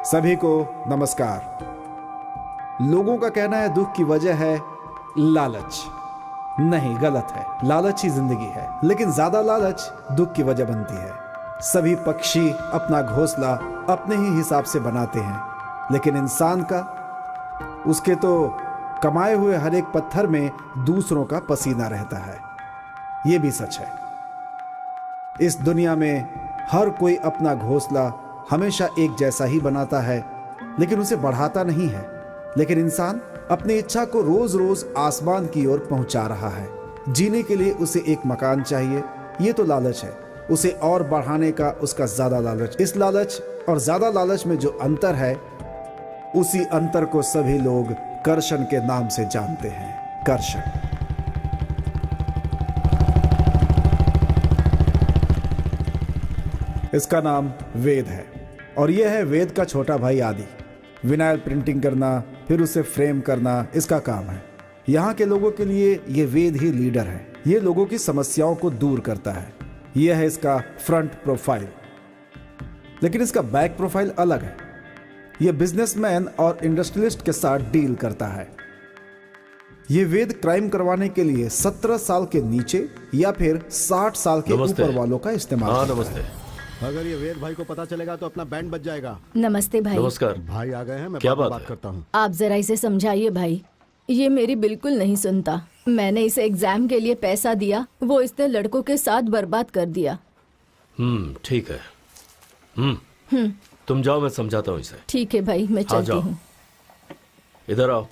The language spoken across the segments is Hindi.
सभी को नमस्कार। लोगों का कहना है दुख की वजह है लालच। नहीं, गलत है। लालच ही जिंदगी है, लेकिन ज्यादा लालच दुख की वजह बनती है। सभी पक्षी अपना घोंसला अपने ही हिसाब से बनाते हैं, लेकिन इंसान का, उसके तो कमाए हुए हर एक पत्थर में दूसरों का पसीना रहता है। यह भी सच है। इस दुनिया में हर कोई अपना घोंसला हमेशा एक जैसा ही बनाता है, लेकिन उसे बढ़ाता नहीं है। लेकिन इंसान अपनी इच्छा को रोज रोज आसमान की ओर पहुंचा रहा है। जीने के लिए उसे एक मकान चाहिए, ये तो लालच है। उसे और बढ़ाने का उसका ज्यादा लालच। इस लालच और ज्यादा लालच में जो अंतर है, उसी अंतर को सभी लोग कर्षण के नाम से जानते हैं। कर्षण। इसका नाम वेद है, और यह है वेद का छोटा भाई आदि। विनाइल प्रिंटिंग करना, फिर उसे फ्रेम करना इसका काम है। यहाँ के लोगों के लिए यह वेद ही लीडर है। यह लोगों की समस्याओं को दूर करता है। यह है इसका फ्रंट प्रोफाइल, लेकिन इसका बैक प्रोफाइल अलग है। यह बिजनेसमैन और इंडस्ट्रियलिस्ट के साथ डील करता है। यह वेद क्राइम करवाने के लिए 17 साल के नीचे या फिर 60 साल के ऊपर वालों का इस्तेमाल करता नमस्ते। है। अगर ये वेद भाई को पता चलेगा तो अपना बैंड बच जाएगा। नमस्ते भाई। नमस्कार। भाई आ गए हैं, मैं क्या बाद में बात है? करता हूँ। आप जरा इसे समझाइए भाई, ये मेरी बिल्कुल नहीं सुनता। मैंने इसे एग्जाम के लिए पैसा दिया, वो इसने लड़कों के साथ बर्बाद कर दिया। ठीक है। तुम जाओ, मैं समझाता हूँ इसे। ठीक है भाई, मैं हाँ, चलती जाओ। हूँ। इधर आओ।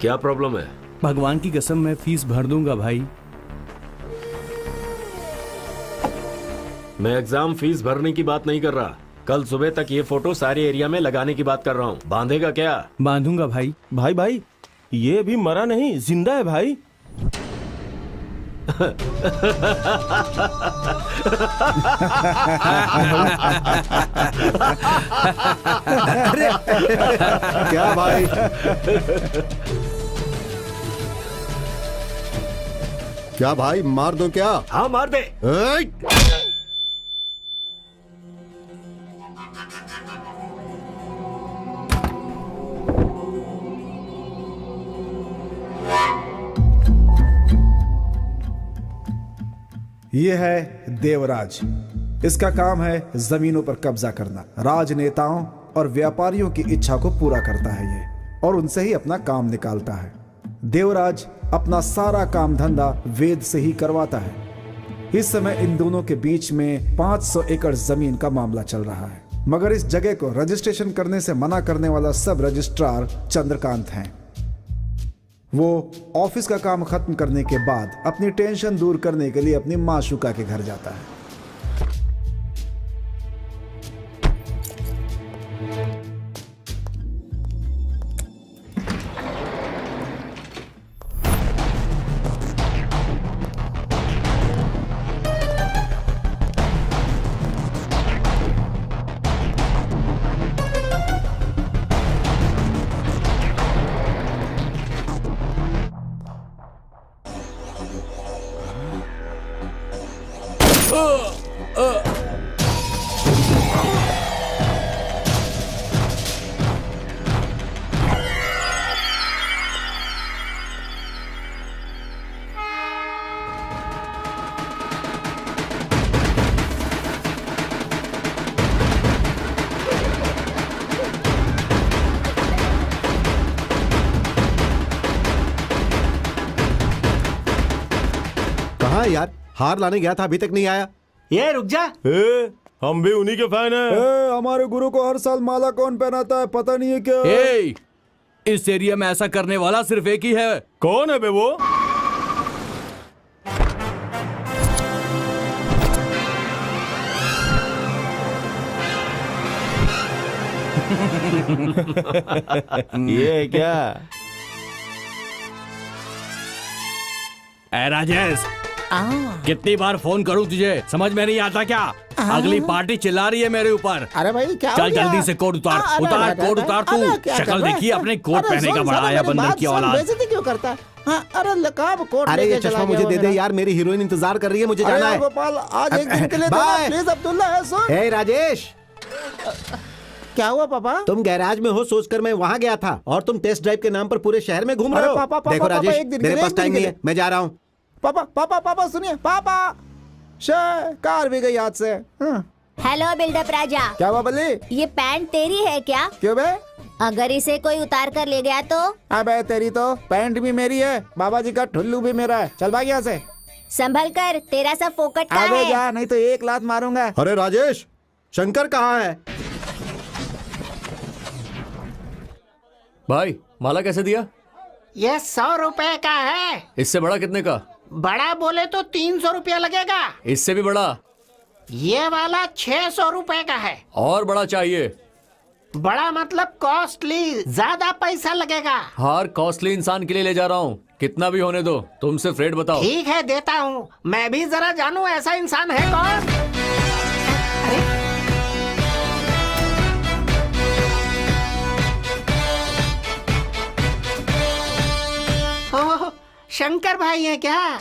क्या प्रॉब्लम है? भगवान की कसम मैं फीस भर दूंगा भाई। मैं एग्जाम फीस भरने की बात नहीं कर रहा। कल सुबह तक ये फोटो सारे एरिया में लगाने की बात कर रहा हूँ। बांधेगा क्या? बांधूंगा भाई। भाई भाई, ये अभी मरा नहीं, जिंदा है भाई। क्या भाई? क्या भाई, मार दो क्या? हाँ, मार दे। ए! यह है देवराज। इसका काम है जमीनों पर कब्जा करना। राजनेताओं और व्यापारियों की इच्छा को पूरा करता है ये, और उनसे ही अपना काम निकालता है। देवराज अपना सारा काम धंधा वेद से ही करवाता है। इस समय इन दोनों के बीच में 500 एकड़ जमीन का मामला चल रहा है, मगर इस जगह को रजिस्ट्रेशन करने से मना करने वाला सब रजिस्ट्रार चंद्रकांत हैं। वो ऑफिस का काम खत्म करने के बाद अपनी टेंशन दूर करने के लिए अपनी माशुका के घर जाता है। कहाँ है यार? हार लाने गया था, अभी तक नहीं आया। ये रुक जा। हम भी उन्हीं के फैन हैं। हमारे गुरु को हर साल माला कौन पहनाता है पता नहीं है क्या? ए, इस एरिया में ऐसा करने वाला सिर्फ एक ही है। कौन है बे वो? ये है क्या? ए राजेश, कितनी बार फोन करूं तुझे, समझ में नहीं आता क्या? अगली पार्टी चिल्ला रही है मेरे ऊपर। अरे भाई क्या हो चल गया? जल्दी से कोट उतार, अरे, उतार अरे, कोट अरे, उतार अरे, तू। क्या कर शक्ल रहा है? देखी अपने कोट अरे, पहने का सुन, बड़ा साला, आया मेरी बंदर बात की सुन, औलाद। बेइज्जती क्यों करता है? हाँ, अरे लकाब कोट अरे लेके ये चला चश्मा गया मुझे वो दे दे मेरा। यार, मेरी हीरोइन इंतजार कर रही है, मुझे अरे जाना यार है। गोपाल, आज एक दिन के लिए बाय। प्लीज अब्दुल्ला है, सुन। हे राजेश, क्या हुआ पापा? तुम गैराज में हो सोचकर मैं वहां गया था और तुम टेस्ट ड्राइव के नाम पर पूरे शहर में घूम रहे अरे हो। पापा, पापा, देखो पापा, राजेश, एक दिन के मेरे लिए, पास एक दिन टाइम के नहीं लिए। है, मैं जा रहा हूँ। पापा पापा पापा सुनिए पापा। कार भी गई हाथ से। हाँ। हेलो बिल्डअप राजा, क्या हुआ बल्ली? ये पैंट तेरी है क्या? क्यों बे? अगर इसे कोई उतार कर ले गया तो? अबे तेरी तो पैंट भी मेरी है, बाबा जी का ठुल्लू भी मेरा है। चल भाग यहाँ से। संभल कर, तेरा सब फोकट का अबे है। जा, नहीं तो एक लात मारूंगा। अरे राजेश, शंकर कहाँ है? भाई माला कैसे दिया? ये 100 रुपए का है। इससे बड़ा कितने का? बड़ा बोले तो 300 रुपया लगेगा। इससे भी बड़ा? ये वाला 600 रुपए का है। और बड़ा चाहिए? बड़ा मतलब कॉस्टली, ज्यादा पैसा लगेगा। हार कॉस्टली इंसान के लिए ले जा रहा हूँ, कितना भी होने दो, तुम सिर्फ रेट बताओ। ठीक है देता हूँ, मैं भी जरा जानूं ऐसा इंसान है कौन। ओह, शंकर भाई है क्या?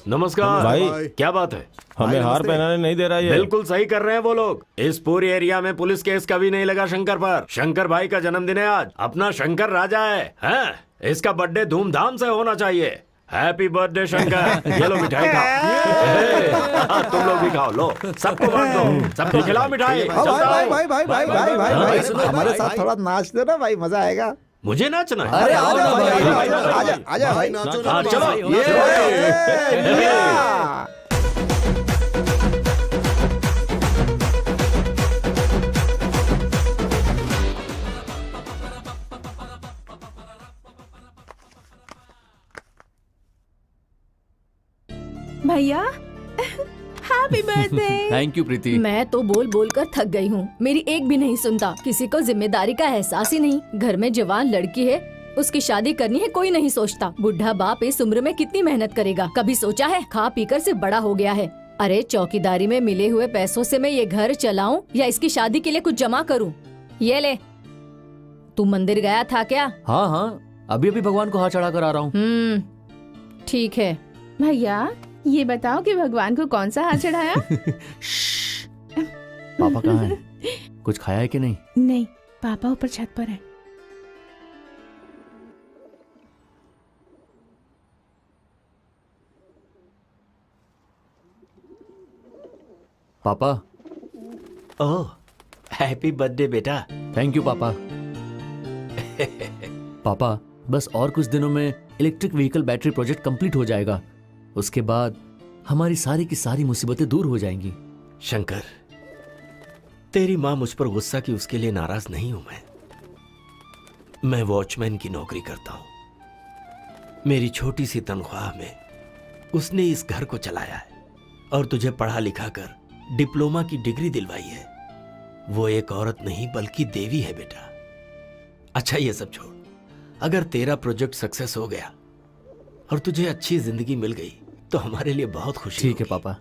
नमस्कार भाई। क्या बात है? हमें हार पहनाने नहीं दे रहा ये। बिल्कुल सही कर रहे हैं वो लोग। इस पूरी एरिया में पुलिस केस कभी नहीं लगा शंकर पर। शंकर भाई का जन्मदिन है आज, अपना शंकर राजा है, हैं? इसका बर्थडे धूमधाम से होना चाहिए। Happy birthday Shankar. ये लो मिठाई खाओ। तुम लोग भी खाओ, लो सबको बांट दो, सबको खिलाओ मिठाई। हाँ, चलता भाई हूँ। भाई भाई भाई भाई भाई भाई भाई हमारे साथ थोड़ा नाच दो ना भाई, मजा आएगा। मुझे नाचना है? अरे आओ आजा ना भाई, भाई, आजा आजा आजा भाई। हाँ, चलो। ये भैया हैप्पी बर्थडे। थैंक यू प्रीति। मैं तो बोल बोल कर थक गई हूँ, मेरी एक भी नहीं सुनता। किसी को जिम्मेदारी का एहसास ही नहीं। घर में जवान लड़की है, उसकी शादी करनी है, कोई नहीं सोचता। बुढ़ा बाप इस उम्र में कितनी मेहनत करेगा, कभी सोचा है? खा पीकर से बड़ा हो गया है। अरे चौकीदारी में मिले हुए पैसों से मैं ये घर चलाऊं या इसकी शादी के लिए कुछ जमा करूं? ये ले। तू मंदिर गया था क्या? हाँ हाँ, अभी अभी भगवान को हाथ चढ़ा कर आ रहा हूँ। ठीक है। भैया ये बताओ कि भगवान को कौन सा हाथ चढ़ाया? पापा कहाँ है? कुछ खाया है कि नहीं? नहीं, पापा ऊपर छत पर है। पापा। ओह, हैप्पी बर्थडे बेटा। थैंक यू पापा। पापा बस और कुछ दिनों में electric vehicle battery project complete हो जाएगा। उसके बाद हमारी सारी की सारी मुसीबतें दूर हो जाएंगी। शंकर, तेरी माँ मुझ पर गुस्सा की उसके लिए नाराज नहीं हूं मैं वॉचमैन की नौकरी करता हूं। मेरी छोटी सी तनख्वाह में उसने इस घर को चलाया है और तुझे पढ़ा लिखा कर डिप्लोमा की डिग्री दिलवाई है। वो एक औरत नहीं बल्कि देवी है बेटा। अच्छा ये सब छोड़, अगर तेरा प्रोजेक्ट सक्सेस हो गया और तुझे अच्छी जिंदगी मिल गई तो हमारे लिए बहुत खुशी ठीक है होगी। पापा,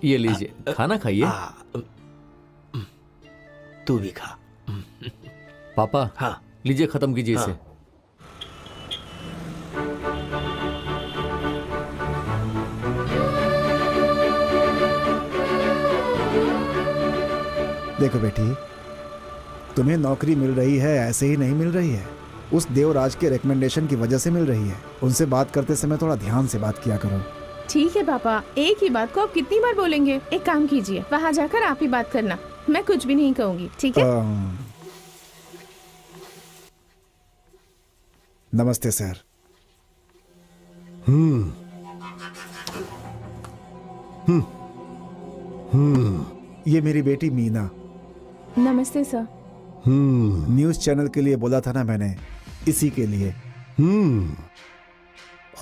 ये लीजिए, खाना खाइए। तू भी खा। पापा हाँ लीजिए, खत्म कीजिए इसे। देखो बेटी, तुम्हें नौकरी मिल रही है ऐसे ही नहीं मिल रही है, उस देवराज के रिकमेंडेशन की वजह से मिल रही है। उनसे बात करते समय थोड़ा ध्यान से बात किया करो। ठीक है पापा, एक ही बात को आप कितनी बार बोलेंगे? एक काम कीजिए, वहाँ जाकर आप ही बात करना, मैं कुछ भी नहीं कहूँगी, ठीक है? नमस्ते सर। ये मेरी बेटी मीना। नमस्ते सर। न्यूज चैनल के लिए बोला था ना मैंने, इसी के लिए।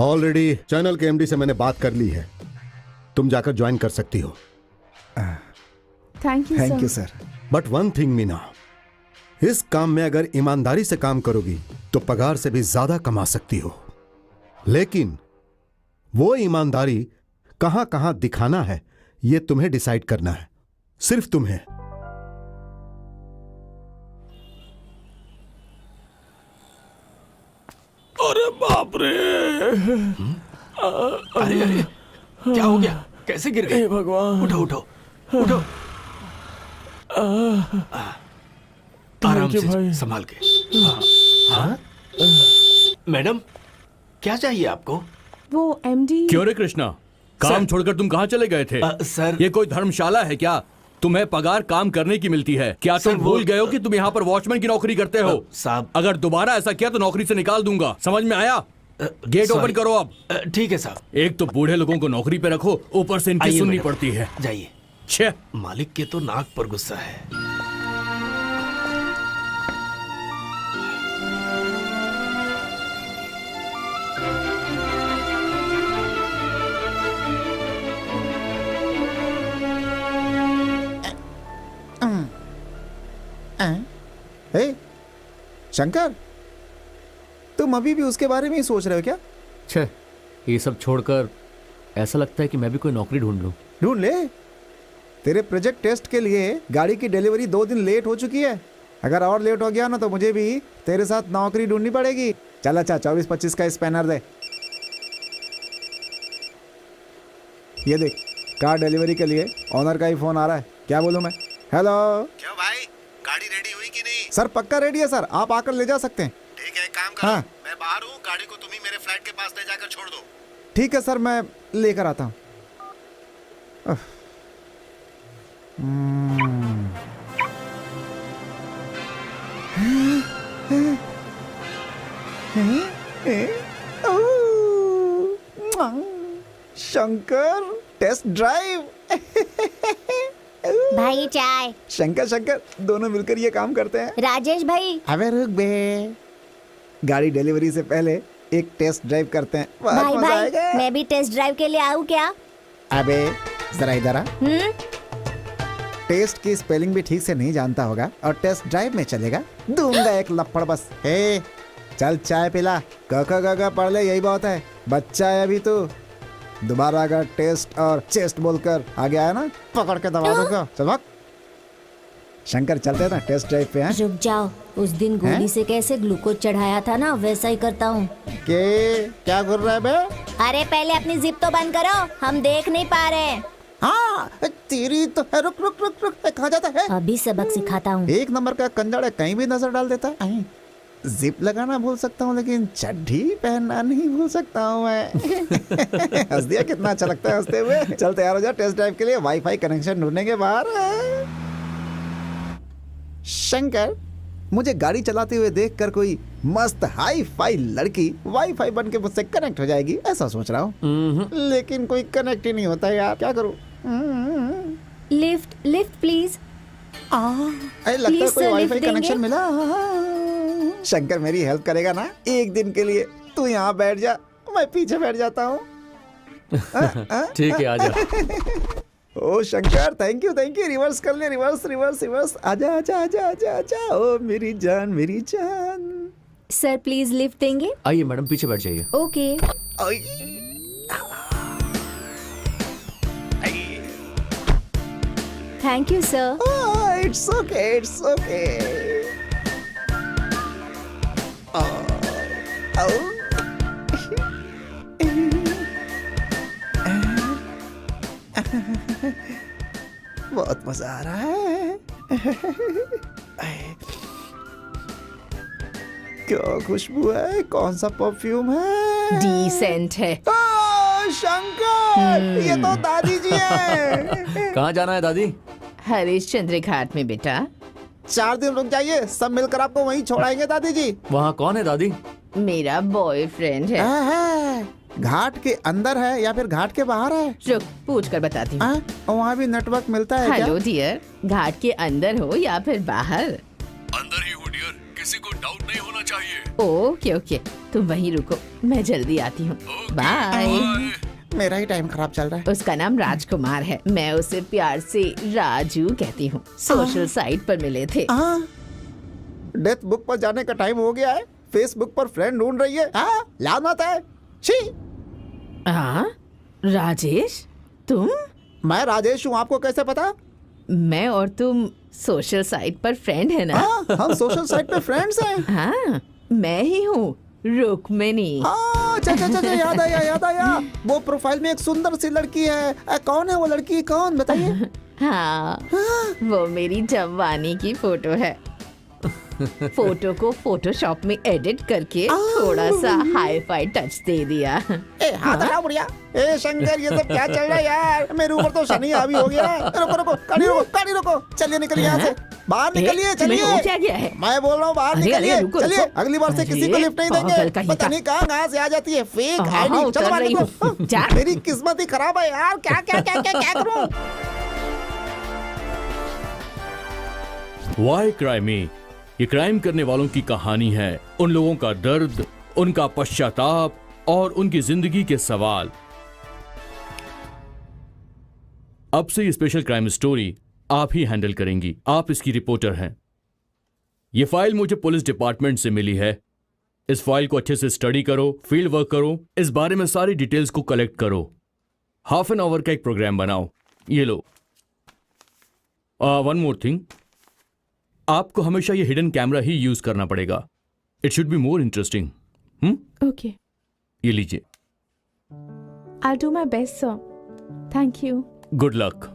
ऑलरेडी चैनल के एमडी से मैंने बात कर ली है, तुम जाकर ज्वाइन कर सकती हो। Thank you sir. But one thing Meena, इस काम में अगर ईमानदारी से काम करोगी तो पगार से भी ज्यादा कमा सकती हो, लेकिन वो ईमानदारी कहां कहां दिखाना है ये तुम्हें डिसाइड करना है, सिर्फ तुम्हें। अरे बाप रे! अरे अरे, क्या हो गया? कैसे गिर गए? भगवान! उठो उठो उठो, आराम से, संभाल के। हाँ? मैडम, क्या चाहिए आपको? वो एमडी। क्यों रे कृष्णा, काम छोड़कर तुम कहाँ चले गए थे? सर, ये कोई धर्मशाला है क्या? तुम्हें पगार काम करने की मिलती है। क्या तुम भूल गए हो कि तुम यहाँ पर वॉचमैन की नौकरी करते हो? साहब, अगर दोबारा ऐसा किया तो नौकरी से निकाल दूंगा, समझ में आया? गेट ओपन करो अब। ठीक है साहब। एक तो बूढ़े लोगों को नौकरी पे रखो, ऊपर से इनकी सुननी पड़ती है। जाइए। छे, मालिक के तो नाक पर गुस्सा है। हे शंकर, तुम अभी भी उसके बारे में ही सोच रहे हो क्या? छे, ये सब छोड़कर ऐसा लगता है कि मैं भी कोई नौकरी ढूंढ लूं। ढूंढ ले। तेरे प्रोजेक्ट टेस्ट के लिए गाड़ी की डिलीवरी 2 दिन लेट हो चुकी है। अगर और लेट हो गया ना तो मुझे भी तेरे साथ नौकरी ढूंढनी पड़ेगी। चल अच्छा 24-25 का स्पैनर दे। ये देख, कार डिलीवरी के लिए ऑनर का ही फोन आ रहा है। क्या बोलूं मैं? हेलो। क्यों भाई, गाड़ी रेडी हुई कि नहीं? सर पक्का रेडी है सर, आप आकर ले जा सकते हैं। ठीक है, एक काम करो, हाँ। मैं बाहर हूँ, गाड़ी को तुम ही मेरे फ्लैट के पास ले जाकर छोड़ दो। ठीक है सर, मैं लेकर आता हूँ। Shankar test drive. भाई चाय। शंकर शंकर दोनों मिलकर ये काम करते हैं। राजेश भाई। अबे रुक बे, गाड़ी डिलीवरी से पहले एक टेस्ट ड्राइव करते हैं। बहुत भाई मजा भाई, आएगा। मैं भी टेस्ट ड्राइव के लिए आऊँ क्या? अबे जरा इधर आ। टेस्ट की स्पेलिंग भी ठीक से नहीं जानता होगा और टेस्ट ड्राइव में चलेगा? दूंगा एक लपड़ बस। हे चल चाय पिला, क पढ़ ले, यही बहुत है। बच्चा है अभी तू। दोबारा अगर टेस्ट और चेस्ट बोलकर आगे आया ना, पकड़ के दबा दूंगा। चल भाग। शंकर चलते हैं ना टेस्ट ड्राइव पे। हैं? रुक जाओ, उस दिन गोली से कैसे ग्लूकोज चढ़ाया था ना, वैसा ही करता हूँ। क्या कर रहा है बे? अरे पहले अपनी जिप तो बंद करो, हम देख नहीं पा रहे। हाँ तेरी तो है। रुक रुक रुक रुक, कहाँ जाता है? अभी सबक सिखाता हूँ। एक नंबर का कंजड़ है, कहीं भी नजर डाल देता है। जिप लगाना भूल सकता हूँ लेकिन चड्ढी पहनना नहीं भूल सकता हूँ मैं। हंस दिया, कितना अच्छा लगता है हंसते हुए। चल तैयार हो जा टेस्ट ड्राइव के लिए। वाईफाई कनेक्शन ढूंढने के बाहर। शंकर, मुझे गाड़ी चलाते हुए देखकर कोई मस्त हाई फाई लड़की वाईफाई बन के मुझसे कनेक्ट हो जाएगी ऐसा सोच रहा हूँ, लेकिन कोई कनेक्ट ही नहीं होता यार, क्या करूँ? Lift lift please. लगता है Please, कोई sir, वाईफाई lift कनेक्शन मिला। शंकर मेरी हेल्प करेगा ना एक दिन के लिए? तू यहाँ बैठ जा, मैं पीछे बैठ जाता हूँ। ठीक है, आजा। ओ शंकर, थैंक यू। रिवर्स कर ले, रिवर्स रिवर्स रिवर्स। आजा आजा आजा आजा आजा। ओ मेरी जान मेरी जान। सर प्लीज लिफ्ट देंगे? आइए मैडम, पीछे बैठ जाइए। Okay. Thank you sir. It's okay it's okay. बहुत मजा आ रहा है। क्या खुशबू है? कौन सा परफ्यूम है? डिसेंट है। शंकर, ये तो दादी जी है। कहाँ जाना है दादी? हरिश्चंद्र घाट में बेटा। 4 दिन रुक जाइए, सब मिलकर आपको वहीं छोड़ाएंगे दादी जी। वहाँ कौन है दादी? मेरा बॉयफ्रेंड है। है? घाट के अंदर है या फिर घाट के बाहर है? रुक, पूछ कर बताती हूँ। हाँ, वहाँ भी नेटवर्क मिलता है क्या? हेलो डियर, घाट के अंदर हो या फिर बाहर? अंदर ही हो डियर, किसी को डाउट नहीं होना चाहिए। ओके ओके, तुम वहीं रुको, मैं जल्दी आती हूँ। बाय। मेरा ही टाइम खराब चल रहा है। उसका नाम राजकुमार है, मैं उसे प्यार से राजू कहती हूँ। सोशल साइट पर मिले थे। हाँ, डेथ बुक पर जाने का टाइम हो गया है। फेसबुक पर फ्रेंड ढूंढ रही है। हाँ, लानत है। छी। हाँ, राजेश तुम? मैं राजेश हूँ, आपको कैसे पता? मैं और तुम सोशल साइट पर फ्रेंड है ना? हाँ, हम सोशल साइट पे फ्रेंड्स हैं। हाँ, मैं ही हूँ, रुक्मिनी। हाँ, अच्छा, याद आया। वो प्रोफाइल में एक सुंदर सी लड़की है। कौन है वो लड़की? कौन, बताइए। हाँ, वो मेरी जवानी की फोटो है। फोटो को फोटोशॉप में एडिट करके थोड़ा सा हाई फाई टच दे दिया। ए, हाथ हटाओ बुढ़िया। ए शंकर, ये सब क्या चल रहा है यार? मेरे ऊपर तो शनि हावी हो गया है। रुको, गाड़ी रोको। चलिए, निकलिए यहाँ से। बाहर निकलिए, चलिए। क्या गया है? मैं बोल रहा हूँ, बाहर निकलिए। चलिए, अगली बार से किसी को लिफ्ट नहीं देंगे। पता नहीं कहाँ से आ जाती है फेक आईडी। चलो बाहर निकलो। मेरी किस्मत ही खराब है यार। क्या करूँ? वाई क्राइमी, ये क्राइम करने वालों की कहानी है, उन लोगों का दर्द, उनका पश्चाताप और उनकी जिंदगी के सवाल। अब से ये स्पेशल क्राइम स्टोरी आप ही हैंडल करेंगी। आप इसकी रिपोर्टर हैं। ये फाइल मुझे पुलिस डिपार्टमेंट से मिली है। इस फाइल को अच्छे से स्टडी करो, फील्ड वर्क करो, इस बारे में सारी डिटेल्स को कलेक्ट करो। हाफ एन आवर का एक प्रोग्राम बनाओ। ये लो। वन मोर थिंग, आपको हमेशा ये हिडन कैमरा ही यूज करना पड़ेगा। It should be more interesting. Okay, ये लीजिए। I do my best sir, thank you. Good luck.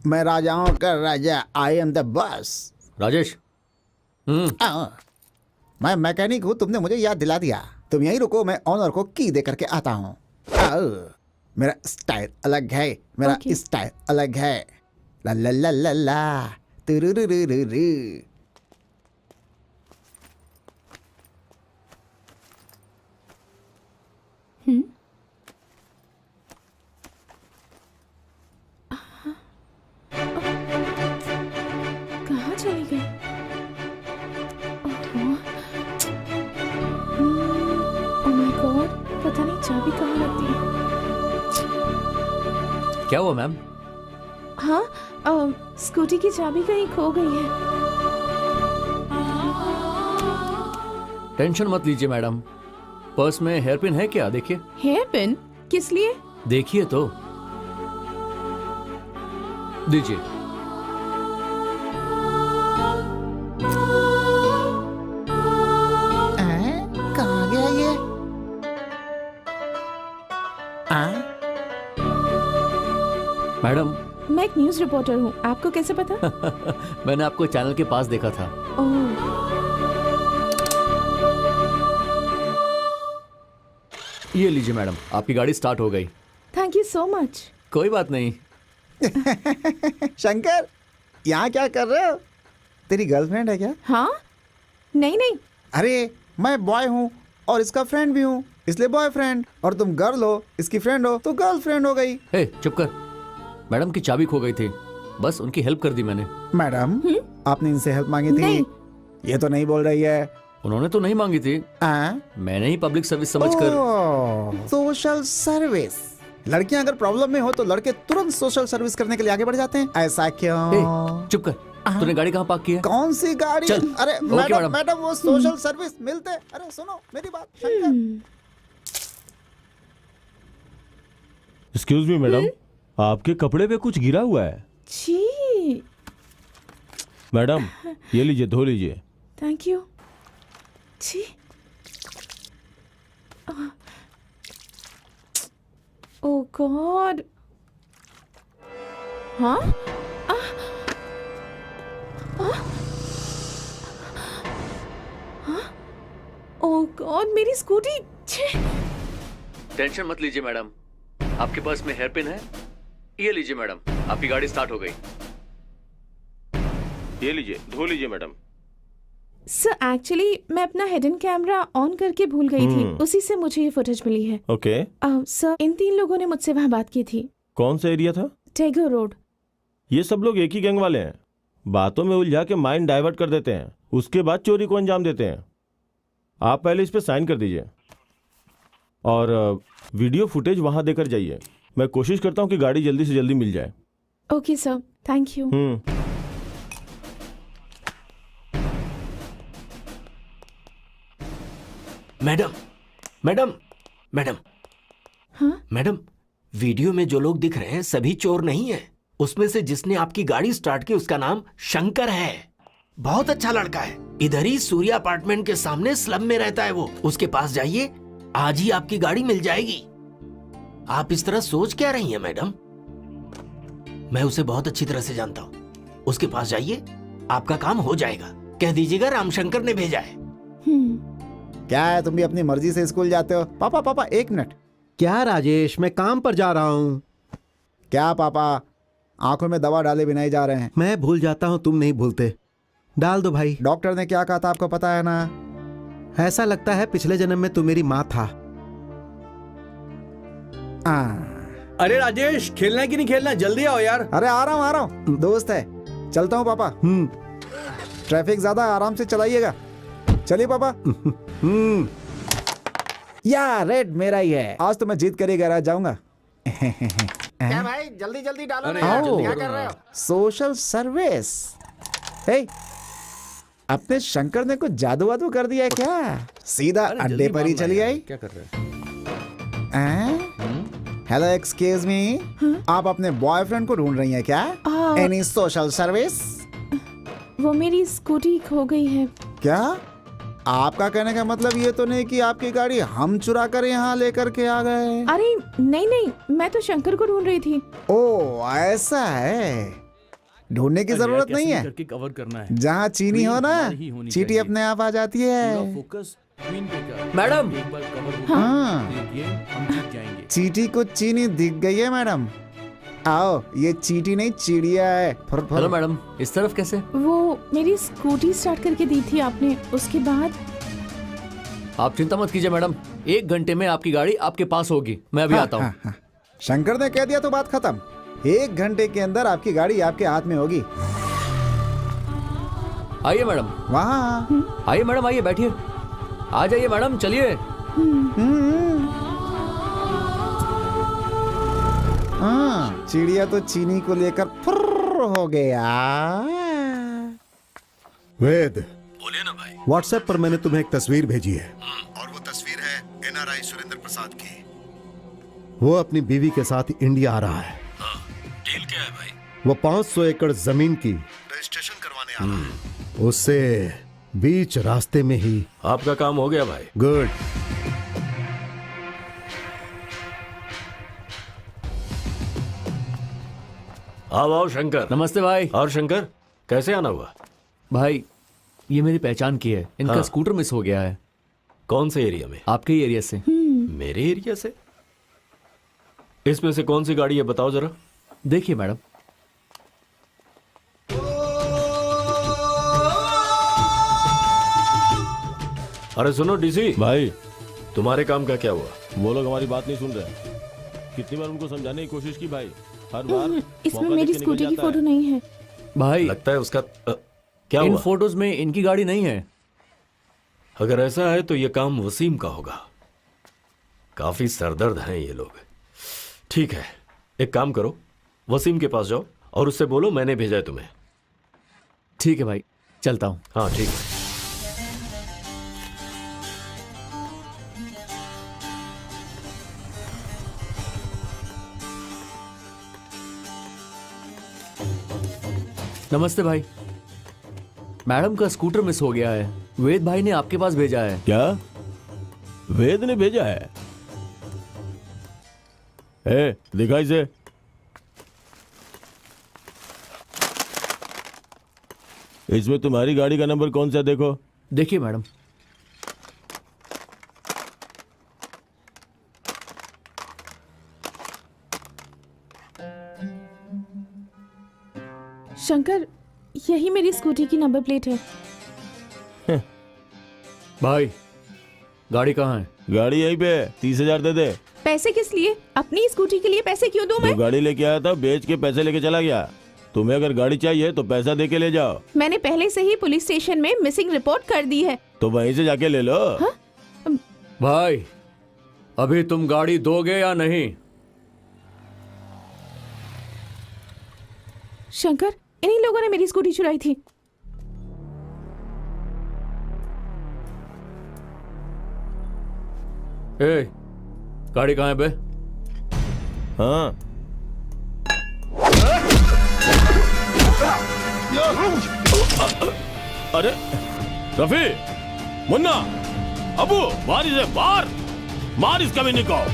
मैं राजाओं का राजा, I am the boss. Rajesh, मैं मैकेनिक हूँ, तुमने मुझे याद दिला दिया। तुम यहीं रुको, मैं ऑनर को की दे करके आता हूँ। मेरा स्टाइल अलग है, मेरा स्टाइल अलग है। ला ला ला ला ला तुरुरुरुरुरु। कहाँ चली गई? ओह माय गॉड, पता नहीं चाबी कहाँ लगती है। क्या हुआ मैम? हाँ, स्कूटी की चाबी कहीं खो गई है। टेंशन मत लीजिए मैडम, पर्स में हेयर पिन है क्या? देखिए। Hair pin? किस लिए? देखिए तो। दीजिए। कहाँ गया ये? मैडम, मैं एक न्यूज़ रिपोर्टर हूँ, आपको कैसे पता? मैंने आपको चैनल के पास देखा था। ओह, ये लीजिए मैडम, आपकी गाड़ी स्टार्ट हो गई। Thank you so much. कोई बात नहीं। शंकर, यहाँ क्या कर रहे हो? तेरी गर्लफ्रेंड है क्या? हाँ, नहीं। अरे, मैं बॉय हूँ और इसका फ्रेंड भी हूँ, इसलिए बॉयफ्रेंड। और तुम गर्ल हो, इसकी फ्रेंड हो, तो गर्लफ्रेंड हो गई। हे, चुप कर। मैडम की चाबी खो गई थी, बस उनकी हेल्प कर दी मैंने। मैडम, आपने इनसे हेल्प मांगी थी? नहीं। ये तो नहीं बोल रही है। उन्होंने तो नहीं मांगी थी, मैंने ही पब्लिक सर्विस समझकर। Social service. लड़कियां अगर प्रॉब्लम में हो तो लड़के तुरंत सोशल सर्विस करने के लिए आगे बढ़ जाते हैं। ऐसा क्यों? हे, चुप कर। तूने गाड़ी कहाँ पार्क की है? कौन सी गाड़ी? चल। अरे ओके, मैडम, वो सोशल सर्विस मिलते। अरे सुनो मेरी बात, शंकर। एक्सक्यूज मी मैडम, आपके कपड़े पे कुछ गिरा हुआ है। छी, मैडम, ये लीजिए, धो लीजिए। Thank you. छी, ओह गॉड। हाँ, ओह गॉड, मेरी स्कूटी। टेंशन मत लीजिए मैडम, आपके पास में हेयर पिन है? ये लीजिए मैडम, आपकी गाड़ी स्टार्ट हो गई। ये लीजिए, धो लीजिए मैडम। सर एक्चुअली मैं अपना हिडन कैमरा ऑन करके भूल गई थी, उसी से मुझे ये फुटेज मिली है। ओके। सर इन 3 लोगों ने मुझसे वहाँ बात की थी। कौन सा एरिया था? टैगोर रोड। ये सब लोग एक ही गैंग वाले हैं, बातों में उलझा के माइंड डाइवर्ट कर देते हैं, उसके बाद चोरी को अंजाम देते हैं। आप पहले इस पे साइन कर दीजिए और वीडियो फुटेज वहां देकर जाइए। मैं कोशिश करता हूं कि गाड़ी जल्दी से जल्दी मिल जाए। Okay sir, thank you. Madam madam madam. हाँ? मैडम, वीडियो में जो लोग दिख रहे हैं सभी चोर नहीं है। उसमें से जिसने आपकी गाड़ी स्टार्ट की उसका नाम शंकर है। बहुत अच्छा लड़का है, इधर ही सूर्या अपार्टमेंट के सामने स्लम में रहता है वो। उसके पास जाइए, आज ही आपकी गाड़ी मिल जाएगी। आप इस तरह सोच क्या रही हैं मैडम? मैं उसे बहुत अच्छी तरह से जानता हूँ। उसके पास जाइए, आपका काम हो जाएगा। कह दीजिएगा रामशंकर ने भेजा है। क्या है, तुम भी अपनी मर्जी से स्कूल जाते हो? पापा पापा 1 मिनट। क्या राजेश, मैं काम पर जा रहा हूँ। क्या पापा, आंखों में दवा डाले बिना ही जा रहे हैं? मैं भूल जाता हूँ, तुम नहीं भूलते। डाल दो भाई। डॉक्टर ने क्या कहा था आपको पता है ना? ऐसा लगता है पिछले जन्म में तू मेरी माँ था। अरे राजेश, खेलना है कि नहीं खेलना? जल्दी आओ यार। अरे आ रहा हूँ, दोस्त है। चलता हूँ पापा। ट्रैफिक ज्यादा, आराम से चलाइएगा। चलिए पापा। या रेड मेरा ही है। आज तो मैं जीत कर ही गैराज जाऊंगा। क्या भाई, जल्दी जल्दी डालो ना यार, यार, जल्दी क्या करो कर रहे ना। हो? Social service. हे, अपने शंकर ने कुछ जादू वादू कर दिया है क्या? सीधा अड्डे पर ही चली आई। क्या कर रहे हैं? हेलो एक्सक्यूज मी, आप अपने बॉयफ्रेंड को ढूंढ रही हैं क्या? Any social service? वो मेरी स्कूटी खो गई है। क्या आपका कहने का मतलब ये तो नहीं कि आपकी गाड़ी हम चुरा कर यहाँ लेकर के आ गए? अरे नहीं नहीं, मैं तो शंकर को ढूंढ रही थी। ओ ऐसा है, ढूंढने की जरूरत नहीं है। करके कवर करना है। जहाँ चीनी हो ना, हमारी ही होनी चीटी चाहिए। अपने आप आ जाती है। फोकस क्वीन पे कर। मैडम। एक बार कवर हो हाँ, ये गेम हम जीत जाएंगे। चीटी को चीनी दिख गई है मैडम। आओ, ये चीटी नहीं चिड़िया है। फुर फुर। हेलो मैडम, इस तरफ कैसे? वो मेरी स्कूटी स्टार्ट करके दी थी आपने, उसके बाद। आप चिंता मत कीजिए मैडम, 1 घंटे में आपकी गाड़ी आपके पास होगी। मैं अभी आता हूँ। हाँ। शंकर ने कह दिया तो बात खत्म। 1 घंटे के अंदर आपकी गाड़ी आपके हाथ में होगी। आइए मैडम, वहाँ आइए मैडम, आइए बैठिए। आ जाइए मैडम, चलिए। हाँ, चिड़िया तो चीनी को लेकर फुर हो गया। वेद, बोलिए ना भाई। व्हाट्सएप पर मैंने तुम्हें एक तस्वीर भेजी है और वो तस्वीर है NRI सुरेंद्र प्रसाद की। वो अपनी बीवी के साथ इंडिया आ रहा है। डील क्या है भाई? वो 500 एकड़ जमीन की रजिस्ट्रेशन करवाने आ रहा है। उससे बीच रास्ते में ही। आपका काम हो गया भाई। गुड। आओ शंकर। नमस्ते भाई। और शंकर, कैसे आना हुआ? भाई, ये मेरी पहचान की है। इनका हाँ। स्कूटर मिस हो गया है। कौन से एरिया में? आपके ही एरिया से। मेरे एरिया से? इसमें से कौन सी गाड़ी है बताओ जरा। देखिए मैडम। अरे सुनो डीसी भाई, तुम्हारे काम का क्या हुआ? वो लोग हमारी बात नहीं सुन रहे। कितनी बार उनको समझाने की कोशिश की भाई, हर बार इसमें मौका मेरी देख के स्कूटी निकल की जाता फोटो है। नहीं है। भाई, लगता है उसका क्या इन हुआ? फोटोज में इनकी गाड़ी नहीं है। अगर ऐसा है तो ये काम वसीम का होगा। काफी सरदर्द हैं ये लोग। ठीक है, एक काम करो, वसीम के पास जाओ और उससे बोलो मैंने भेजा है तुम्हें। ठीक है भाई, चलता हूँ। हाँ ठीक है। नमस्ते भाई। मैडम का स्कूटर मिस हो गया है। वेद भाई ने आपके पास भेजा है। क्या वेद ने भेजा है? ए, दिखाई से। इसमें तुम्हारी गाड़ी का नंबर कौन सा है देखो। देखिए मैडम। शंकर, यही मेरी स्कूटी की नंबर प्लेट है। भाई गाड़ी कहाँ है? गाड़ी यहीं पे 30,000 दे दे। पैसे किस लिए? अपनी स्कूटी के लिए पैसे क्यों दूं मैं? जो गाड़ी लेके आया था बेच के पैसे लेके चला गया। तुम्हें अगर गाड़ी चाहिए तो पैसा दे के ले जाओ। मैंने पहले से ही पुलिस स्टेशन में मिसिंग रिपोर्ट कर दी है। तो वहीं से जाके ले लो। भाई अभी तुम गाड़ी दोगे या नहीं? शंकर, इन्हीं लोगों ने मेरी स्कूटी चुराई थी। ए, गाड़ी कहाँ है बे? हाँ अरे रफी, मुन्ना, अबू, मार इसे, मार इस कमीने को।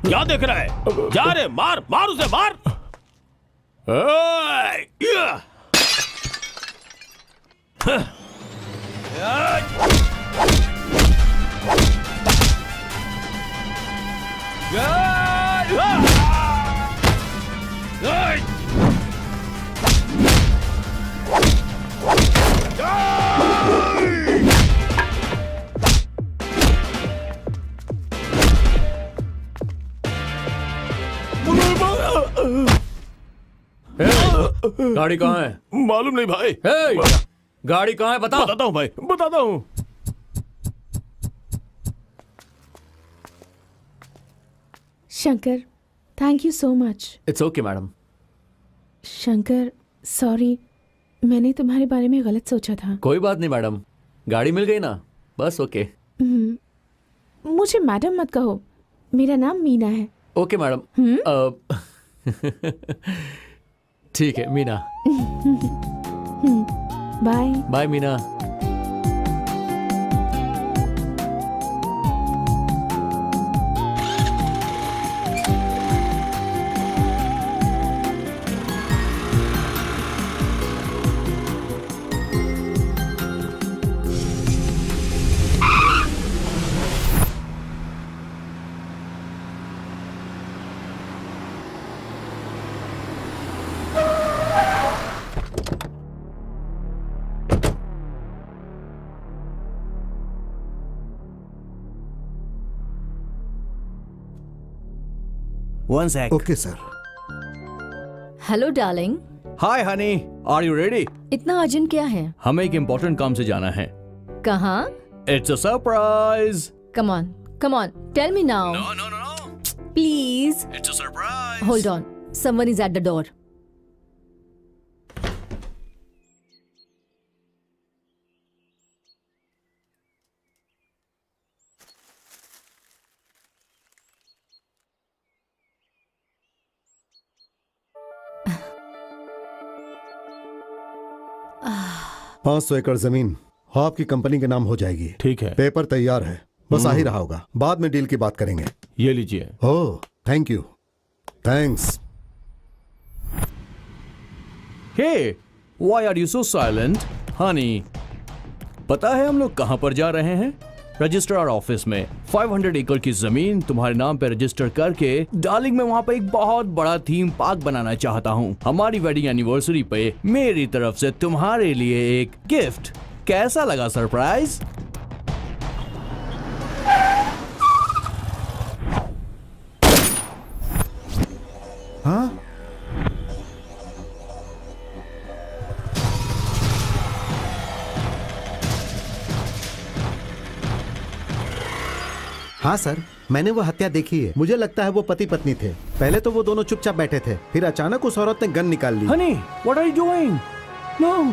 क्या देख रहा है? जा रे, मार उसे, मार। गाड़ी कहाँ है? मालूम नहीं भाई। गाड़ी कहाँ है बता। बताता हूँ भाई, बताता हूँ। Shankar, thank you so much. It's okay madam. Shankar, sorry, मैंने तुम्हारे बारे में गलत सोचा था। कोई बात नहीं मैडम, गाड़ी मिल गई ना, बस ओके। मुझे मैडम मत कहो, मेरा नाम मीना है। Okay madam. ठीक है Meena. Bye bye Meena. One sec. Okay sir. Hello darling, hi honey, are you ready? इतना अर्जेंट क्या है? हमें एक इम्पोर्टेंट काम से जाना है। कहाँ? It's a surprise. Come on, tell me now. No. Please. It's a surprise. Hold on, someone is at the door. पाँच 500 एकड़ जमीन आपकी कंपनी के नाम हो जाएगी। ठीक है, पेपर तैयार है, बस आ ही रहा होगा। बाद में डील की बात करेंगे। ये लीजिए। Oh thank you. Thanks. Hey, why are you so silent honey? पता है हम लोग कहां पर जा रहे हैं? रजिस्ट्रार ऑफिस में 500 एकड़ की जमीन तुम्हारे नाम पे रजिस्टर करके डार्लिंग मैं वहां पर एक बहुत बड़ा थीम पार्क बनाना चाहता हूं। हमारी वेडिंग एनिवर्सरी पे मेरी तरफ से तुम्हारे लिए एक गिफ्ट। कैसा लगा सरप्राइज? हाँ हाँ सर, मैंने वो हत्या देखी है। मुझे लगता है वो पति पत्नी थे। पहले तो वो दोनों चुपचाप बैठे थे, फिर अचानक उस औरत ने गन निकाल ली। Honey, what are you doing? No.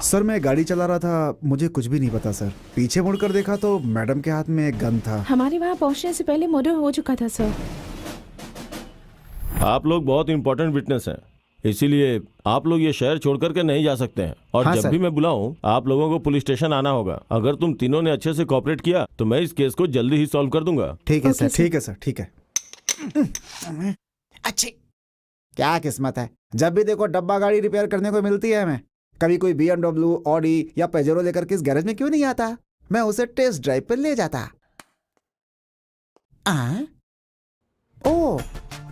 Sir मैं गाड़ी चला रहा था, मुझे कुछ भी नहीं पता सर। पीछे मुड़कर देखा तो मैडम के हाथ में एक गन था। हमारे वहाँ पहुँचने से पहले मर्डर हो चुका था सर। आप लोग बहुत इंपॉर्टेंट विटनेस हैं, इसीलिए आप लोग ये शहर छोड़ करके नहीं जा सकते हैं। और हाँ, जब सर। भी मैं बुलाऊं आप लोगों को पुलिस स्टेशन आना होगा। अगर तुम तीनों ने अच्छे से कोऑपरेट किया तो मैं इस केस को जल्दी ही सॉल्व कर दूंगा। ठीक है ओके, सर, ठीक है सर, ठीक है। अच्छी क्या किस्मत है, जब भी देखो डब्बा गाड़ी रिपेयर करने को मिलती है हमें। कभी कोई BMW, ऑडी या पेजेरो लेकर के इस गैरेज में क्यों नहीं आता? मैं उसे टेस्ट ड्राइव पर ले जाता। ओ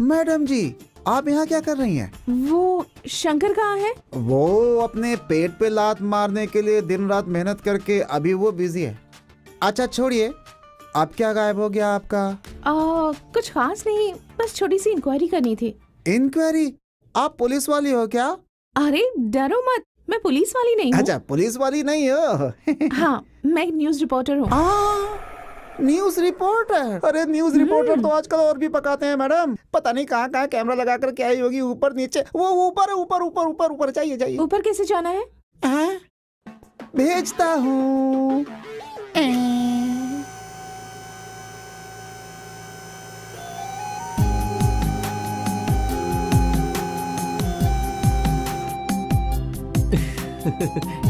मैडम जी, आप यहाँ क्या कर रही हैं? वो शंकर कहाँ है? वो अपने पेट पे लात मारने के लिए दिन रात मेहनत करके अभी वो बिजी है। अच्छा छोड़िए, अब क्या गायब हो गया आपका? कुछ खास नहीं, बस छोटी सी इंक्वायरी करनी थी। इंक्वायरी? आप पुलिस वाली हो क्या? अरे डरो मत, मैं पुलिस वाली नहीं हूँ। अच्छा पुलिस वाली नहीं हो? हाँ, मैं एक न्यूज रिपोर्टर हूँ। News reporter? अरे न्यूज रिपोर्टर तो आजकल और भी पकाते हैं मैडम। पता नहीं कहाँ कहाँ कैमरा लगा कर क्या ही होगी, ऊपर नीचे। वो ऊपर ऊपर ऊपर ऊपर ऊपर जाइए जाइए। ऊपर कैसे जाना है? भेजता हूँ।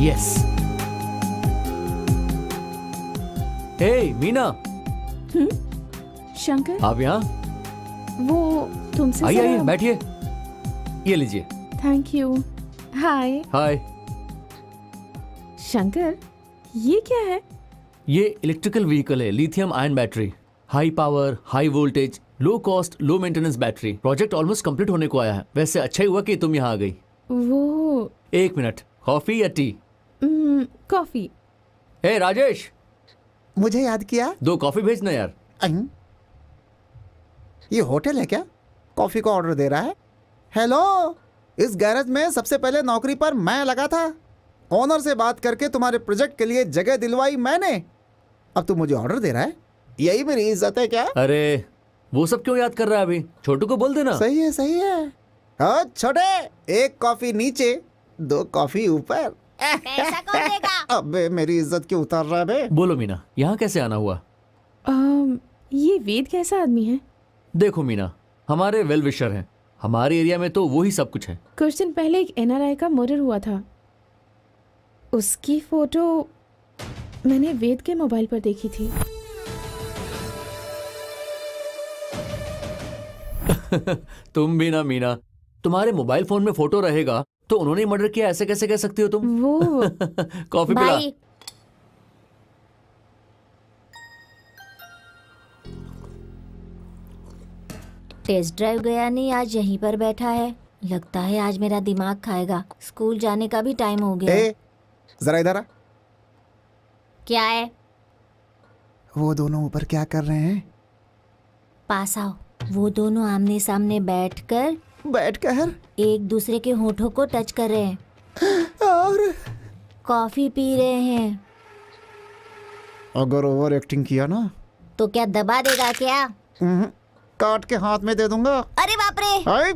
यस। हे मीना, शंकर, आप यहाँ? वो तुमसे आइए आइए जरा- बैठिए, ये लीजिए। Thank you. Hi hi. Shankar, ये क्या है? ये इलेक्ट्रिकल व्हीकल है, lithium ion battery, high power, high voltage, low cost, low maintenance battery. Project almost complete होने को आया है। वैसे अच्छा ही हुआ कि तुम यहाँ आ गई। वो एक मिनट, कॉफी या टी? कॉफी। हे राजेश, मुझे याद किया? 2 कॉफी भेजना यार। ये होटल है क्या? कॉफी का ऑर्डर दे रहा है? हेलो, इस गैरेज में सबसे पहले नौकरी पर मैं लगा था। ओनर से बात करके तुम्हारे प्रोजेक्ट के लिए जगह दिलवाई मैंने। अब तू मुझे ऑर्डर दे रहा है? यही मेरी इज्जत है क्या? अरे वो सब क्यों याद कर रहा है अभी? छोटू को बोल देना। सही है सही है। हाँ छोटे, 1 कॉफी नीचे 2 कॉफी ऊपर। पैसा कौन देगा? अबे मेरी इज्जत क्यों उतार रहा है बे? बोलो मीना, यहाँ कैसे आना हुआ? ये वेद कैसा आदमी है? देखो मीना, हमारे वेल विशर हैं। हमारे एरिया में तो वो ही सब कुछ है। कुछ दिन पहले एक NRI का मर्डर हुआ था। उसकी फोटो मैंने वेद के मोबाइल पर देखी थी। तुम भी ना मीना, तुम्हारे मोबाइल फोन में फोटो रहेगा तो उन्होंने मर्डर किया, ऐसे कैसे कह सकती हो तुम? वो कॉफी पिला। भाई टेस्ट ड्राइव गया नहीं, आज यहीं पर बैठा है। लगता है आज मेरा दिमाग खाएगा। स्कूल जाने का भी टाइम हो गया। ए, जरा इधर आ। क्या है? वो दोनों ऊपर क्या कर रहे हैं? पास आओ। वो दोनों आमने सामने बैठकर एक दूसरे के होठों को टच कर रहे हैं और कॉफी पी रहे हैं। अगर ओवर एक्टिंग किया ना तो क्या दबा देगा क्या? काट के हाथ में दे दूंगा। अरे बाप रे! हाय।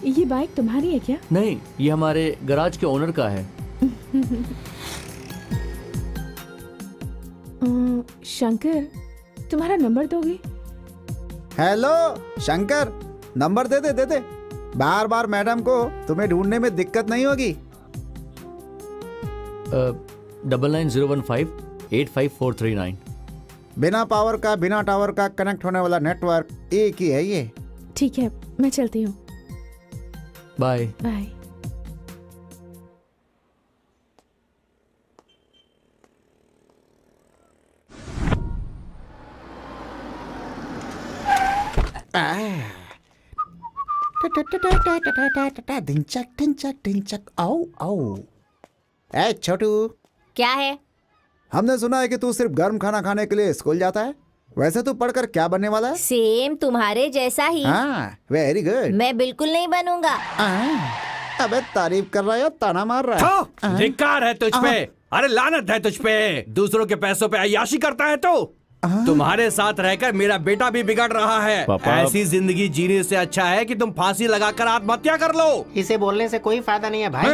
ये बाइक तुम्हारी है क्या? नहीं, ये हमारे गराज के ओनर का है। शंकर, तुम्हारा नंबर दोगे? हेलो शंकर, नंबर दे दे। बार बार मैडम को तुम्हें ढूंढने में दिक्कत नहीं होगी। 9901585439। बिना पावर का, बिना टावर का कनेक्ट होने वाला नेटवर्क एक ही है ये। ठीक है, मैं चलती हूँ। बाय। बाय। ढिंचक आओ आओ। ए छोटू, क्या है? हमने सुना है कि तू सिर्फ गर्म खाना खाने के लिए स्कूल जाता है। वैसे तू पढ़कर क्या बनने वाला है? सेम तुम्हारे जैसा ही। हाँ, वेरी गुड। मैं बिल्कुल नहीं बनूंगा। अबे तारीफ कर रहा है या ताना मार रहा है? धिक्कार है तुझ पे। अरे लानत है तुझ पे। दूसरों के पैसों पे अय्याशी करता है तो। तुम्हारे साथ रहकर मेरा बेटा भी बिगड़ रहा है। पापा। ऐसी जिंदगी जीने से अच्छा है कि तुम फांसी लगाकर आत्महत्या कर लो। इसे बोलने से कोई फायदा नहीं है भाई।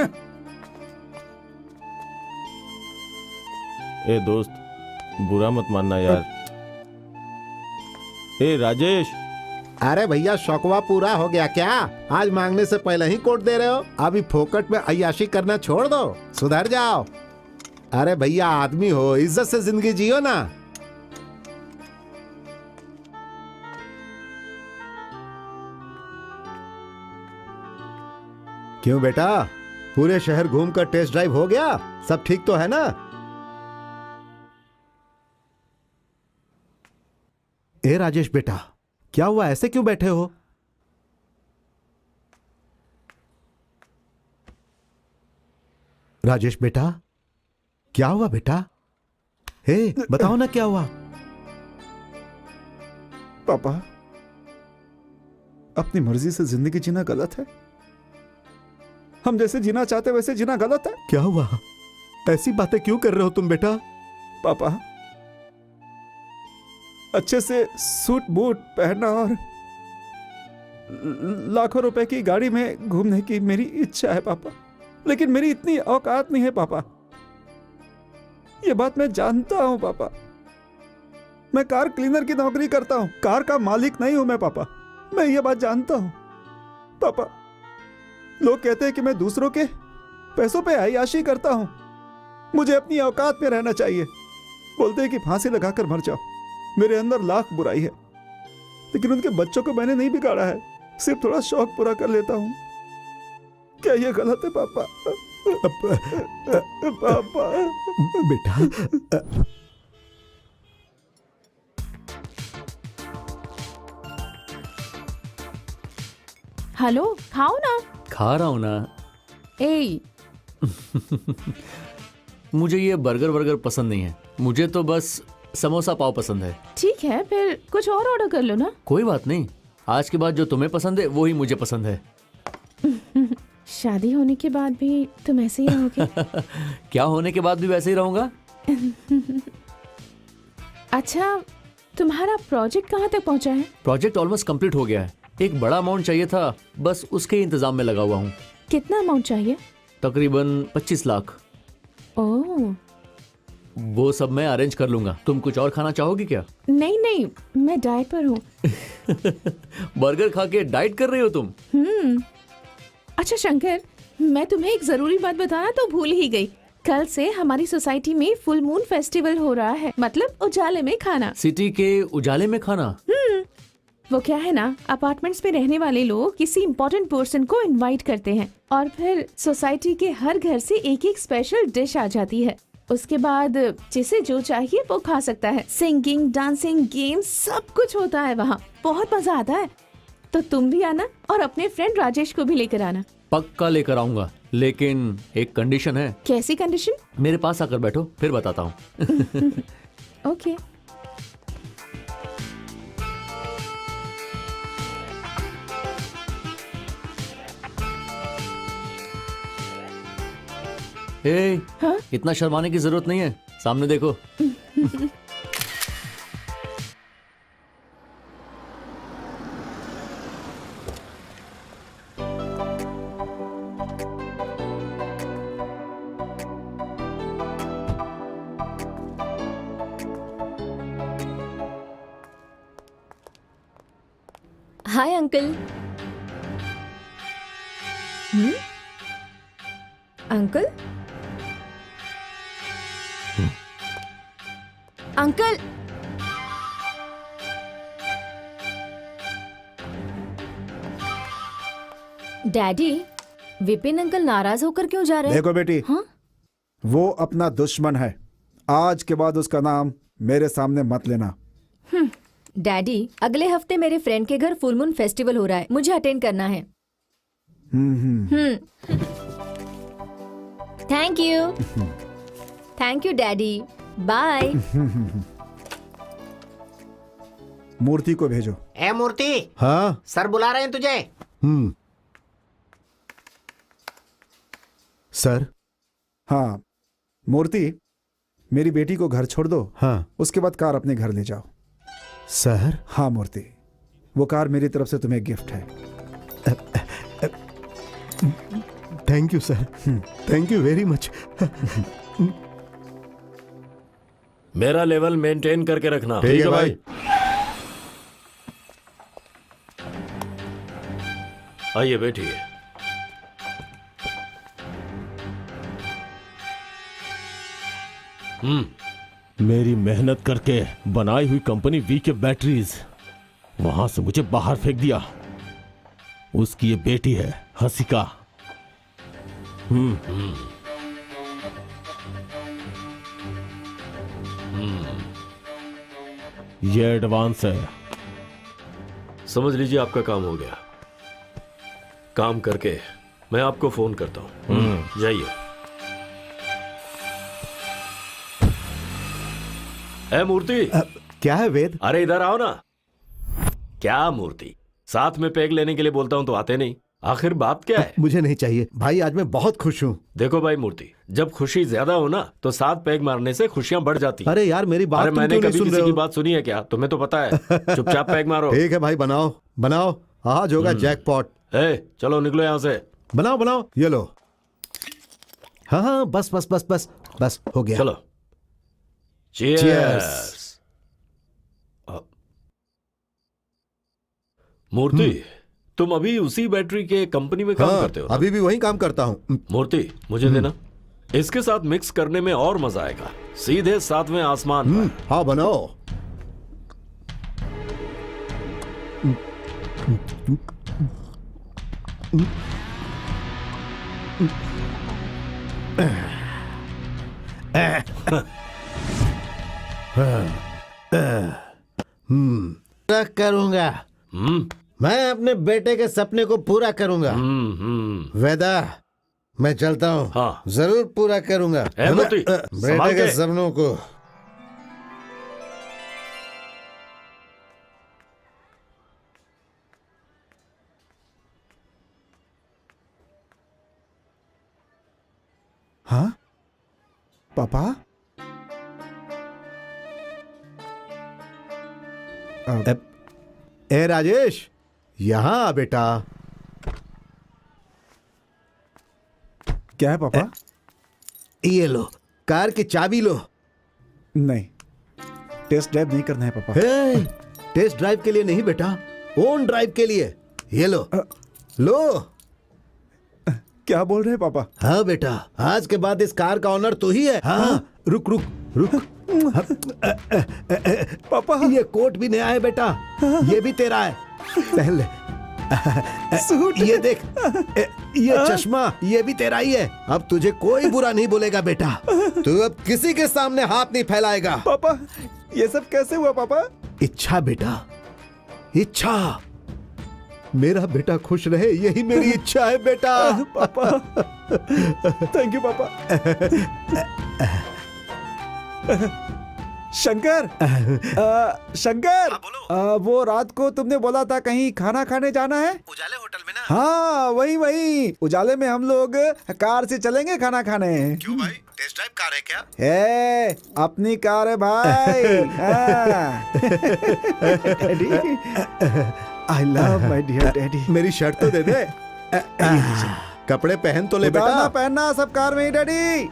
ए दोस्त, बुरा मत मानना यार। ए राजेश, अरे भैया शौकवा पूरा हो गया क्या? आज मांगने से पहले ही कोट दे रहे हो? अभी फोकट में अय्याशी करना छोड़ दो, सुधर जाओ। अरे भैया आदमी हो, इज्जत से जिंदगी जियो ना। क्यों बेटा, पूरे शहर घूमकर टेस्ट ड्राइव हो गया? सब ठीक तो है ना? ए राजेश बेटा, क्या हुआ, ऐसे क्यों बैठे हो? राजेश बेटा, क्या हुआ बेटा? हे बताओ ना क्या हुआ? पापा, अपनी मर्जी से जिंदगी जीना गलत है। हम जैसे जीना चाहते वैसे जीना गलत है। क्या हुआ? ऐसी बातें क्यों कर रहे हो तुम बेटा? पापा, अच्छे से सूट बूट पहनना और लाखों रुपए की गाड़ी में घूमने की मेरी इच्छा है पापा, लेकिन मेरी इतनी औकात नहीं है पापा। ये बात मैं जानता हूं पापा। मैं कार क्लीनर की नौकरी करता हूं, कार का मालिक नहीं हूं मैं पापा। मैं ये बात जानता हूं पापा। लोग कहते हैं कि मैं दूसरों के पैसों पे अय्याशी करता हूं। मुझे अपनी औकात में रहना चाहिए। बोलते हैं कि फांसी लगाकर मर जाओ। मेरे अंदर लाख बुराई है, लेकिन उनके बच्चों को मैंने नहीं बिगाड़ा है। सिर्फ थोड़ा शौक पूरा कर लेता हूं। क्या ये गलत है पापा? पापा बेटा, हेलो, खाओ ना। खा रहा हूं ना। ए, मुझे ये बर्गर पसंद नहीं है। मुझे तो बस समोसा पाव पसंद है। ठीक है, फिर कुछ और ऑर्डर कर लो ना। कोई बात नहीं, आज के बाद जो तुम्हें पसंद है वो ही मुझे पसंद है। शादी होने के बाद भी तुम ऐसे ही रहोगे? क्या होने के बाद भी वैसे ही रहूंगा? अच्छा, तुम्हारा प्रोजेक्ट कहाँ तक पहुँचा है? प्रोजेक्ट ऑलमोस्ट कंप्लीट हो गया है। एक बड़ा अमाउंट चाहिए था, बस उसके इंतजाम में लगा हुआ हूँ। कितना अमाउंट चाहिए? तकरीबन 25 लाख। ओह, वो सब मैं अरेंज कर लूंगा। तुम कुछ और खाना चाहोगी क्या? नहीं नहीं, मैं डाइट पर हूँ। बर्गर खा के डाइट कर रही हो तुम? अच्छा शंकर, मैं तुम्हें एक जरूरी बात बताना तो भूल ही गई। कल से हमारी सोसाइटी में फुल मून फेस्टिवल हो रहा है, मतलब उजाले में खाना। सिटी के उजाले में खाना? वो क्या है ना, अपार्टमेंट्स में रहने वाले लोग किसी इम्पोर्टेंट पर्सन को इनवाइट करते हैं और फिर सोसाइटी के हर घर से एक एक स्पेशल डिश आ जाती है। उसके बाद जिसे जो चाहिए वो खा सकता है। सिंगिंग, डांसिंग, गेम्स, सब कुछ होता है वहाँ। बहुत मजा आता है। तो तुम भी आना और अपने फ्रेंड राजेश को भी लेकर आना। पक्का लेकर आऊंगा, लेकिन एक कंडीशन है। कैसी कंडीशन? मेरे पास आकर बैठो, फिर बताता हूँ। ओके। हाँ? इतना शर्माने की जरूरत नहीं है, सामने देखो। Hi uncle. Uncle? Uncle, daddy, Vipin uncle नाराज होकर क्यों जा रहे हैं? देखो बेटी, हाँ? वो अपना दुश्मन है। आज के बाद उसका नाम मेरे सामने मत लेना। डैडी, अगले हफ्ते मेरे फ्रेंड के घर फुल मून फेस्टिवल हो रहा है, मुझे अटेंड करना है। Thank you daddy, bye. Murthy को भेजो। ए मूर्ति, हाँ? सर बुला रहे हैं तुझे। सर? हाँ मूर्ति, मेरी बेटी को घर छोड़ दो, हाँ उसके बाद कार अपने घर ले जाओ। सर। हाँ मूर्ति, वो कार मेरी तरफ से तुम्हें गिफ्ट है। Thank you sir, thank you very much. मेरा लेवल मेंटेन करके रखना। ठीक है भाई। आइए बैठिए। मेरी मेहनत करके बनाई हुई कंपनी वी के बैटरीज वहां से मुझे बाहर फेंक दिया। उसकी ये बेटी है हसिका। ये एडवांस है। समझ लीजिए आपका काम हो गया। काम करके मैं आपको फोन करता हूं। जाइए। ए मूर्ति। क्या है वेद? अरे इधर आओ ना। क्या मूर्ति, साथ में पैग लेने के लिए बोलता हूं तो आते नहीं, आखिर बात क्या है? मुझे नहीं चाहिए भाई, आज मैं बहुत खुश हूँ। देखो भाई मूर्ति, जब खुशी ज्यादा हो ना तो 7 पैग मारने से खुशियां बढ़ जाती हैं। अरे यार मेरी बात अरे तुम मैंने क्यों नहीं कभी सुन किसी रहे की हो? बात सुनी है क्या? तुम्हें तो पता है। चुपचाप पैग मारो। ठीक है भाई, बनाओ बनाओ, आज होगा जैकपॉट। चलो निकलो यहाँ से। बनाओ बनाओ, ये लो। हाँ हाँ, बस बस बस बस बस, हो गया। चलो। Cheers. Cheers. मूर्ति, तुम अभी उसी बैटरी के कंपनी में काम हाँ, करते हो ना? अभी भी वही काम करता हूँ। मूर्ति, मुझे देना। इसके साथ मिक्स करने में और मजा आएगा, सीधे 7वें आसमान पर। हाँ बनाओ। पूरा करूंगा। मैं अपने बेटे के सपने को पूरा करूंगा। वेदा, मैं चलता हूँ। हाँ। जरूर पूरा करूंगा मूर्ति, संभाल बेटे के के। सपनों को। हाँ पापा। ए राजेश, यहाँ आ बेटा। क्या है पापा? ये लो, कार की चाबी लो। नहीं, टेस्ट ड्राइव नहीं करना है पापा। हे, टेस्ट ड्राइव के लिए नहीं बेटा, ओन ड्राइव के लिए। ये लो लो। क्या बोल रहे हैं पापा? हाँ बेटा, आज के बाद इस कार का ऑनर तू ही है। हाँ, रुक रुक रुक। पापा, ये कोट भी नया है बेटा, ये भी तेरा है, पहन ले। सूट। ये देख, ये चश्मा, ये भी तेरा ही है। अब तुझे कोई बुरा नहीं बोलेगा बेटा। तू अब किसी के सामने हाथ नहीं फैलाएगा। पापा, ये सब कैसे हुआ पापा? इच्छा बेटा, इच्छा। मेरा बेटा खुश रहे, यही मेरी इच्छा है बेटा। पापा, थैंक यू पापा। शंकर, शंकर, वो रात को तुमने बोला था कहीं खाना खाने जाना है? उजाले होटल में ना? हाँ वही वही, उजाले में हम लोग कार से चलेंगे खाना खाने। क्यों भाई, टेस्ट ड्राइव कार है क्या? है, अपनी कार है भाई। Daddy, I love my dear daddy. मेरी शर्ट तो दे दे। कपड़े पहन तो ले उतारना बेटा। पहनना सब कार में ही डैडी।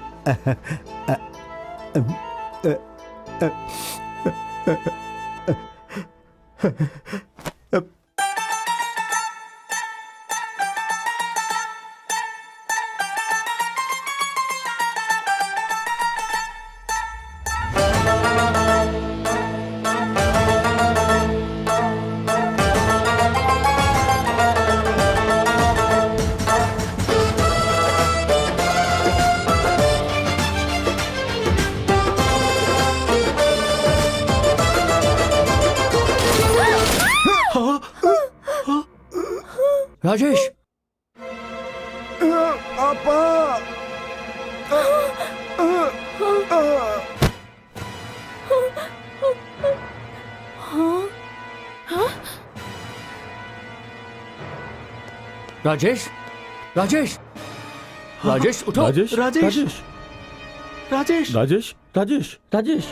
राजेश, पापा। राजेश, राजेश, राजेश उठो। राजेश, राजेश, राजेश। राजेश राजेश राजेश राजेश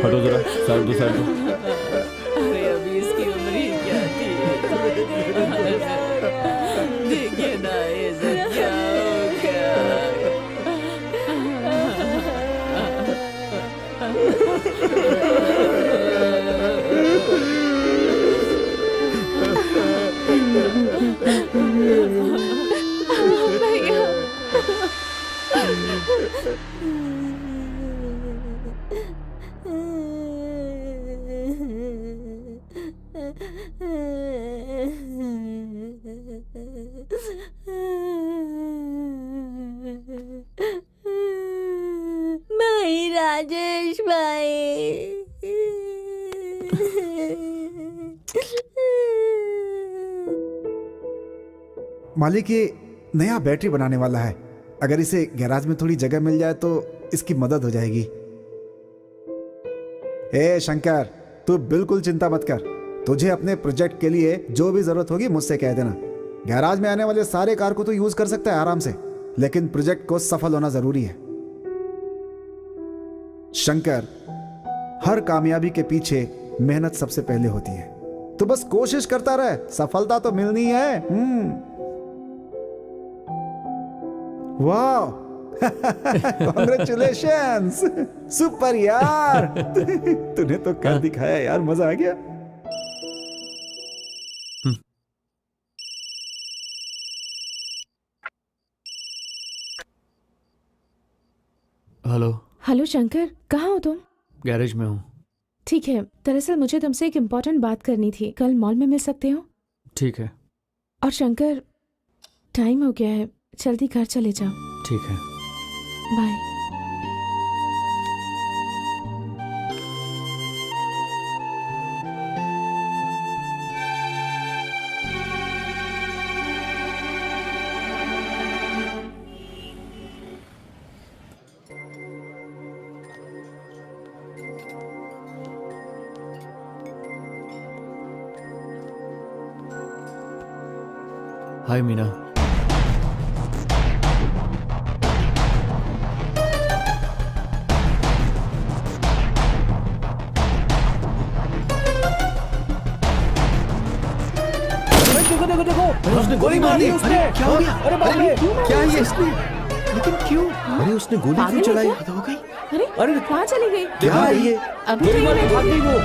हटो जरा, साइड दो, साइड दो। अरे अभी इसकी उम्र ही क्या थी। देखिए ना ये सब क्या हो भाई राजेश भाई। मालिक ये नया बैटरी बनाने वाला है, अगर इसे गैराज में थोड़ी जगह मिल जाए तो इसकी मदद हो जाएगी। ए शंकर, तू बिल्कुल चिंता मत कर, तुझे अपने प्रोजेक्ट के लिए जो भी जरूरत होगी मुझसे कह देना। गैराज में आने वाले सारे कार को तो यूज कर सकता है आराम से, लेकिन प्रोजेक्ट को सफल होना जरूरी है। शंकर, हर कामयाबी के पीछे मेहनत सबसे पहले होती है, तो बस कोशिश करता रहे, सफलता तो मिलनी है। वाह, कांग्रेचुलेशंस, सुपर यार। तूने तो कर दिखाया यार, मजा आ गया। हेलो। हेलो शंकर, कहाँ हो तुम? गैरेज में हूँ। ठीक है, दरअसल मुझे तुमसे एक इम्पोर्टेंट बात करनी थी। कल मॉल में मिल सकते हो? ठीक है। और शंकर, टाइम हो गया है, जल्दी घर चले जाओ। ठीक है, बाय। हाय मीना। उसने गोली मार दी। उसने क्या हो गया? अरे बाप रे, क्या है ये? लेकिन क्यों? अरे उसने गोली क्यों चलाई? हो गई? अरे कहाँ चली गई? क्या है ये? अभी तो ये भाग गई वो।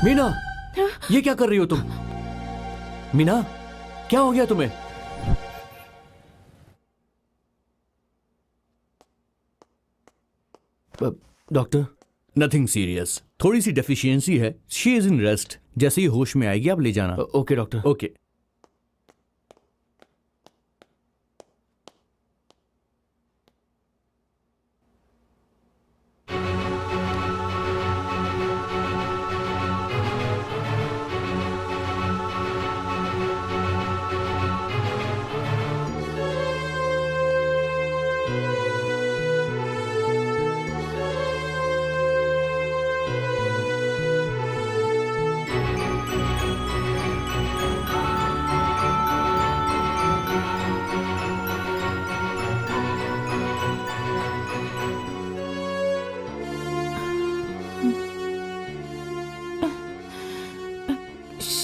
मीना, ये क्या कर रही हो तुम? मीना, क्या हो गया तुम्हें? डॉक्टर? नथिंग सीरियस, थोड़ी सी डेफिशिएंसी है। She is in rest. जैसे ही होश में आएगी आप ले जाना। Okay doctor. ओके।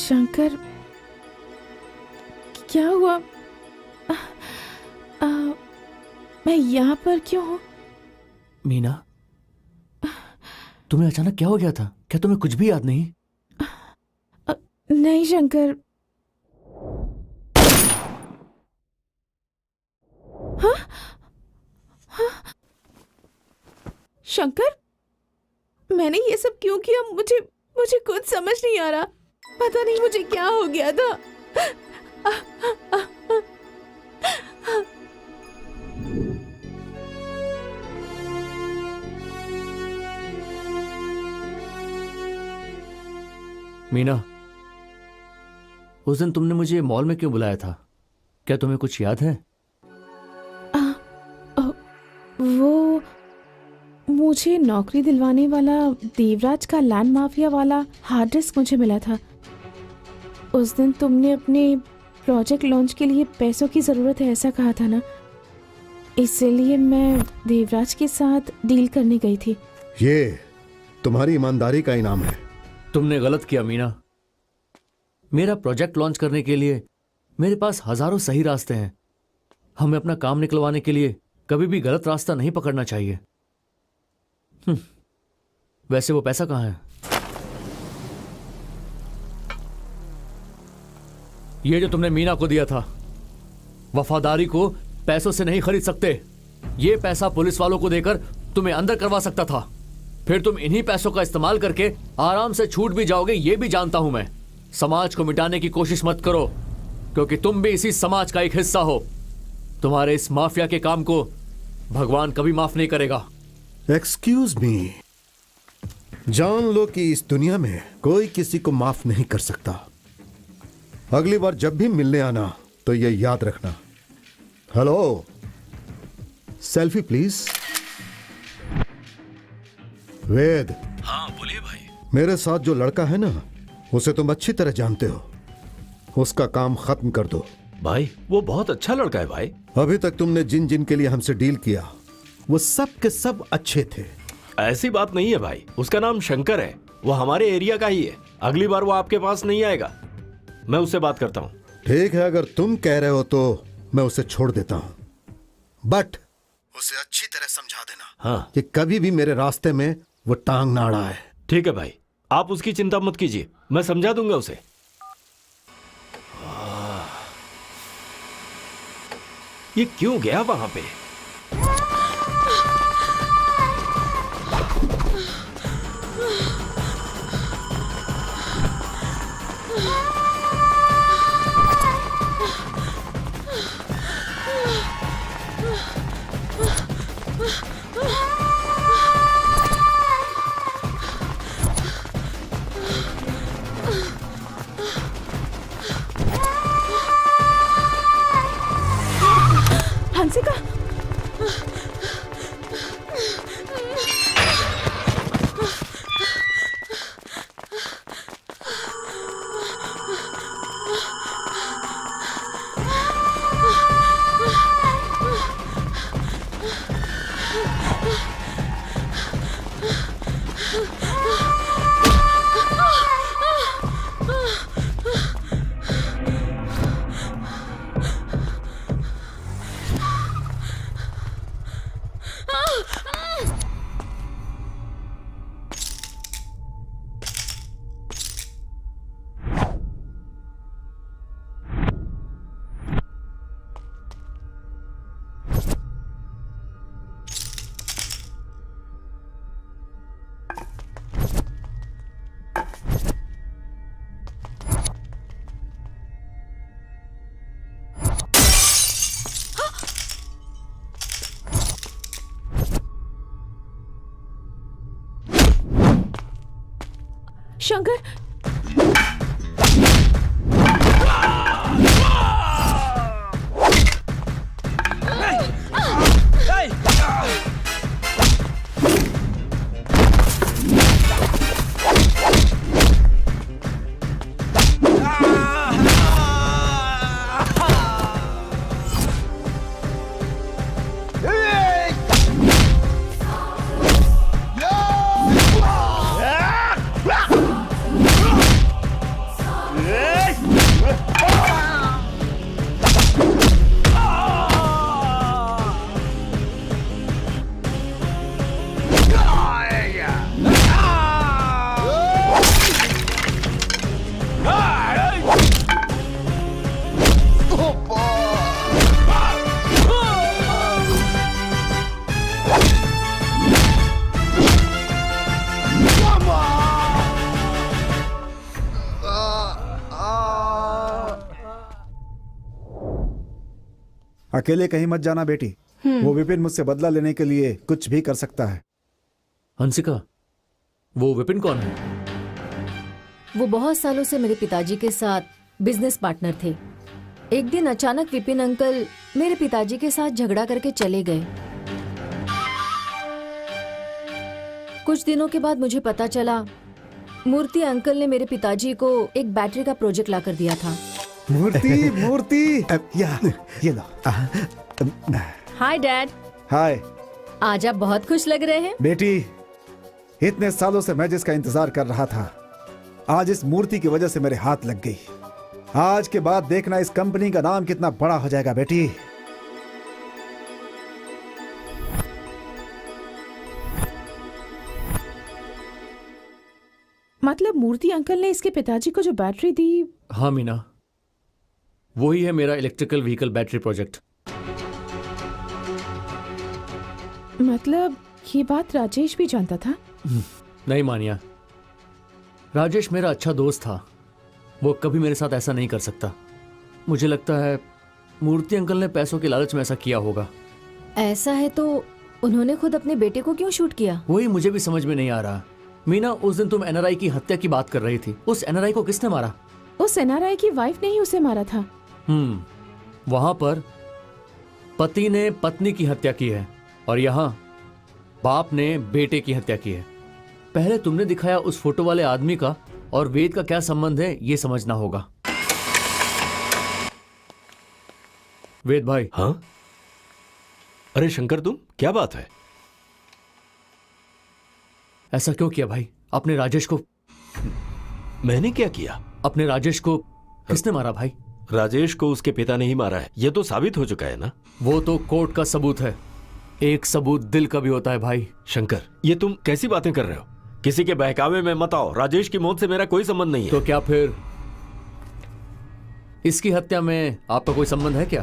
शंकर, क्या हुआ? मैं यहाँ पर क्यों हूँ? मीना, तुम्हें अचानक क्या हो गया था? क्या तुम्हें कुछ भी याद नहीं? नहीं शंकर। हाँ? हाँ? शंकर, मैंने ये सब क्यों किया? मुझे कुछ समझ नहीं आ रहा। पता नहीं मुझे क्या हो गया था। मीना, उस दिन तुमने मुझे मॉल में क्यों बुलाया था? क्या तुम्हें कुछ याद है? वो मुझे नौकरी दिलवाने वाला देवराज का लैंड माफिया वाला हार्ड डिस्क मुझे मिला था। उस दिन तुमने अपने प्रोजेक्ट लॉन्च के लिए पैसों की जरूरत है ऐसा कहा था ना, इसलिए मैं देवराज के साथ डील करने गई थी। ये तुम्हारी ईमानदारी का इनाम है। तुमने गलत किया मीना। मेरा प्रोजेक्ट लॉन्च करने के लिए मेरे पास हजारों सही रास्ते हैं। हमें अपना काम निकलवाने के लिए कभी भी गलत रास्ता नहीं पकड़ना चाहिए। वैसे वो पैसा कहाँ है? ये जो तुमने मीना को दिया था, वफादारी को पैसों से नहीं खरीद सकते। ये पैसा पुलिस वालों को देकर तुम्हें अंदर करवा सकता था। फिर तुम इन्हीं पैसों का इस्तेमाल करके आराम से छूट भी जाओगे, ये भी जानता हूं मैं। समाज को मिटाने की कोशिश मत करो, क्योंकि तुम भी इसी समाज का एक हिस्सा हो। तुम्हारे इस माफिया के काम को भगवान कभी माफ नहीं करेगा। एक्सक्यूज मी, जान लो कि इस दुनिया में कोई किसी को माफ नहीं कर सकता। अगली बार जब भी मिलने आना तो ये याद रखना। Hello, selfie please. वेद। हाँ बोलिए भाई। मेरे साथ जो लड़का है ना, उसे तुम अच्छी तरह जानते हो। उसका काम खत्म कर दो। भाई वो बहुत अच्छा लड़का है भाई। अभी तक तुमने जिन जिन के लिए हमसे डील किया वो सब के सब अच्छे थे। ऐसी बात नहीं है भाई, उसका नाम शंकर है, वो हमारे एरिया का ही है। अगली बार वो आपके पास नहीं आएगा, मैं उससे बात करता हूँ। ठीक है, अगर तुम कह रहे हो तो मैं उसे छोड़ देता हूँ, बट उसे अच्छी तरह समझा देना हाँ कि कभी भी मेरे रास्ते में वो टांग ना अड़ाए। ठीक है भाई, आप उसकी चिंता मत कीजिए, मैं समझा दूंगा उसे। ये क्यों गया वहां पे? हंसिका, शंकर, अकेले कहीं मत जाना बेटी। वो विपिन मुझसे बदला लेने के लिए कुछ भी कर सकता है। हंसिका, वो विपिन कौन है? वो बहुत सालों से मेरे पिताजी के साथ बिजनेस पार्टनर थे। एक दिन अचानक विपिन अंकल मेरे पिताजी के साथ झगड़ा करके चले गए। कुछ दिनों के बाद मुझे पता चला मूर्ति अंकल ने मेरे पिताजी को एक बैटरी का प्रोजेक्ट ला कर दिया था। मूर्ति मूर्ति ये लो। Hi dad. हाय। आज आप बहुत खुश लग रहे हैं। बेटी, इतने सालों से मैं जिसका इंतजार कर रहा था, आज इस मूर्ति की वजह से मेरे हाथ लग गई। आज के बाद देखना इस कंपनी का नाम कितना बड़ा हो जाएगा बेटी। मतलब मूर्ति अंकल ने इसके पिताजी को जो बैटरी दी। हाँ मीना, वही है मेरा इलेक्ट्रिकल व्हीकल बैटरी प्रोजेक्ट। मतलब ये बात राजेश भी जानता था? नहीं मानिया, राजेश मेरा अच्छा दोस्त था, वो कभी मेरे साथ ऐसा नहीं कर सकता। मुझे लगता है मूर्ति अंकल ने पैसों के लालच में ऐसा किया होगा। ऐसा है तो उन्होंने खुद अपने बेटे को क्यों शूट किया? वही मुझे भी समझ में नहीं आ रहा। मीना, उस दिन तुम एनआरआई की हत्या की बात कर रही थी, उस एनआरआई को किसने मारा? उस एनआरआई की वाइफ ने ही उसे मारा था। वहां पर पति ने पत्नी की हत्या की है और यहाँ बाप ने बेटे की हत्या की है। पहले तुमने दिखाया उस फोटो वाले आदमी का और वेद का क्या संबंध है, ये समझना होगा। वेद भाई। हाँ? अरे शंकर, तुम क्या बात है? ऐसा क्यों किया भाई? अपने राजेश को। मैंने क्या किया? अपने राजेश को किसने मारा भाई? राजेश को उसके पिता ने ही मारा है, ये तो साबित हो चुका है ना। वो तो कोर्ट का सबूत है, एक सबूत दिल का भी होता है भाई। शंकर, ये तुम कैसी बातें कर रहे हो? किसी के बहकावे में मत आओ। राजेश की मौत से मेरा कोई संबंध नहीं है। तो क्या फिर इसकी हत्या में आपका कोई संबंध है क्या?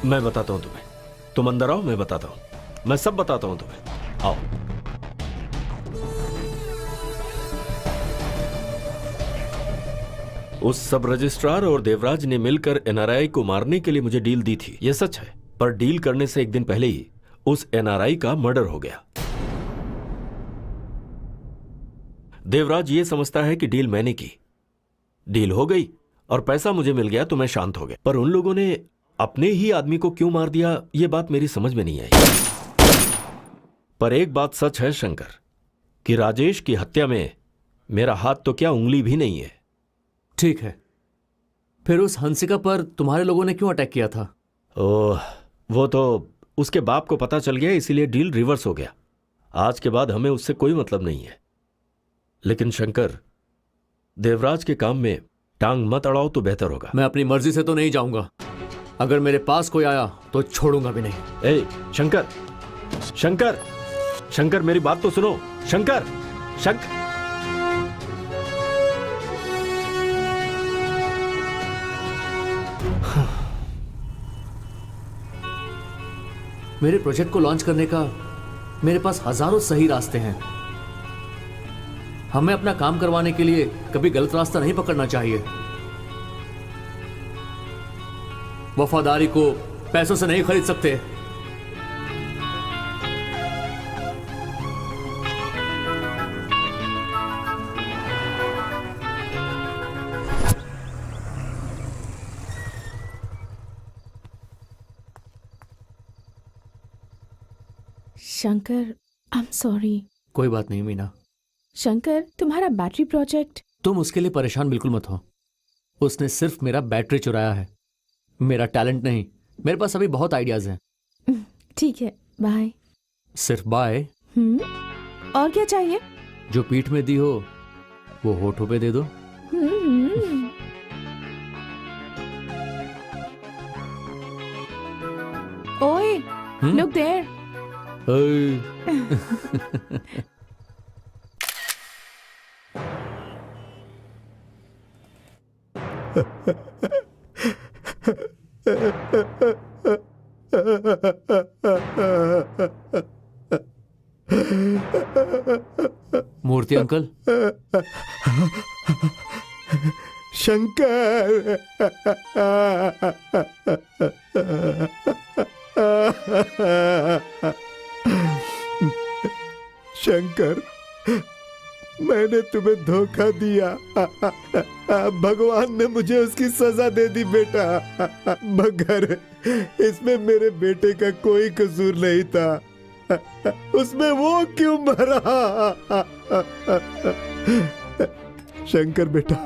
मैं बताता हूं तुम्हें। तुम अंदर आओ, मैं बताता हूं। मैं सब बताता हूं तुम्हें। आओ। उस सब रजिस्ट्रार और देवराज ने मिलकर एनआरआई को मारने के लिए मुझे डील दी थी, यह सच है। पर डील करने से एक दिन पहले ही उस एनआरआई का मर्डर हो गया। देवराज ये समझता है कि डील मैंने की, डील हो गई और पैसा मुझे मिल गया तो मैं शांत हो गया। पर उन लोगों ने अपने ही आदमी को क्यों मार दिया, यह बात मेरी समझ में नहीं आई। पर एक बात सच है शंकर, कि राजेश की हत्या में मेरा हाथ तो क्या उंगली भी नहीं है। ठीक है, फिर उस हंसिका पर तुम्हारे लोगों ने क्यों अटैक किया था? ओह, वो तो उसके बाप को पता चल गया, इसीलिए डील रिवर्स हो गया। आज के बाद हमें उससे कोई मतलब नहीं है। लेकिन शंकर, देवराज के काम में टांग मत अड़ाओ तो बेहतर होगा। मैं अपनी मर्जी से तो नहीं जाऊंगा, अगर मेरे पास कोई आया तो छोड़ूंगा भी नहीं। ए शंकर, शंकर, शंकर, मेरी बात तो सुनो। शंकर, शंकर। मेरे प्रोजेक्ट को लॉन्च करने का मेरे पास हजारों सही रास्ते हैं। हमें अपना काम करवाने के लिए कभी गलत रास्ता नहीं पकड़ना चाहिए। वफादारी को पैसों से नहीं खरीद सकते। Shankar, I am sorry. कोई बात नहीं मीना। शंकर, तुम्हारा बैटरी प्रोजेक्ट। तुम उसके लिए परेशान बिल्कुल मत हो। उसने सिर्फ मेरा बैटरी चुराया है, मेरा टैलेंट नहीं। मेरे पास अभी बहुत आइडियाज हैं। ठीक है, बाय। सिर्फ बाय? और क्या चाहिए? जो पीठ में दी हो वो होठों पे दे दो। ओए, look there. Murthy uncle. Shankar, Shankar, मैंने तुम्हें धोखा दिया। भगवान ने मुझे उसकी सजा दे दी बेटा, मगर इसमें मेरे बेटे का कोई कसूर नहीं था। उसमें वो क्यों मरा? शंकर बेटा,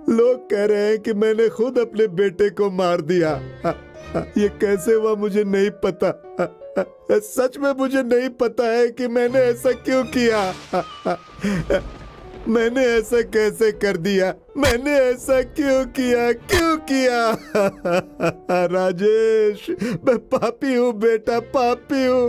लोग कह रहे हैं कि मैंने खुद अपने बेटे को मार दिया। ये कैसे हुआ मुझे नहीं पता। सच में मुझे नहीं पता है कि मैंने ऐसा क्यों किया। मैंने ऐसा कैसे कर दिया? मैंने ऐसा क्यों किया? राजेश, मैं पापी हूँ बेटा, पापी हूँ।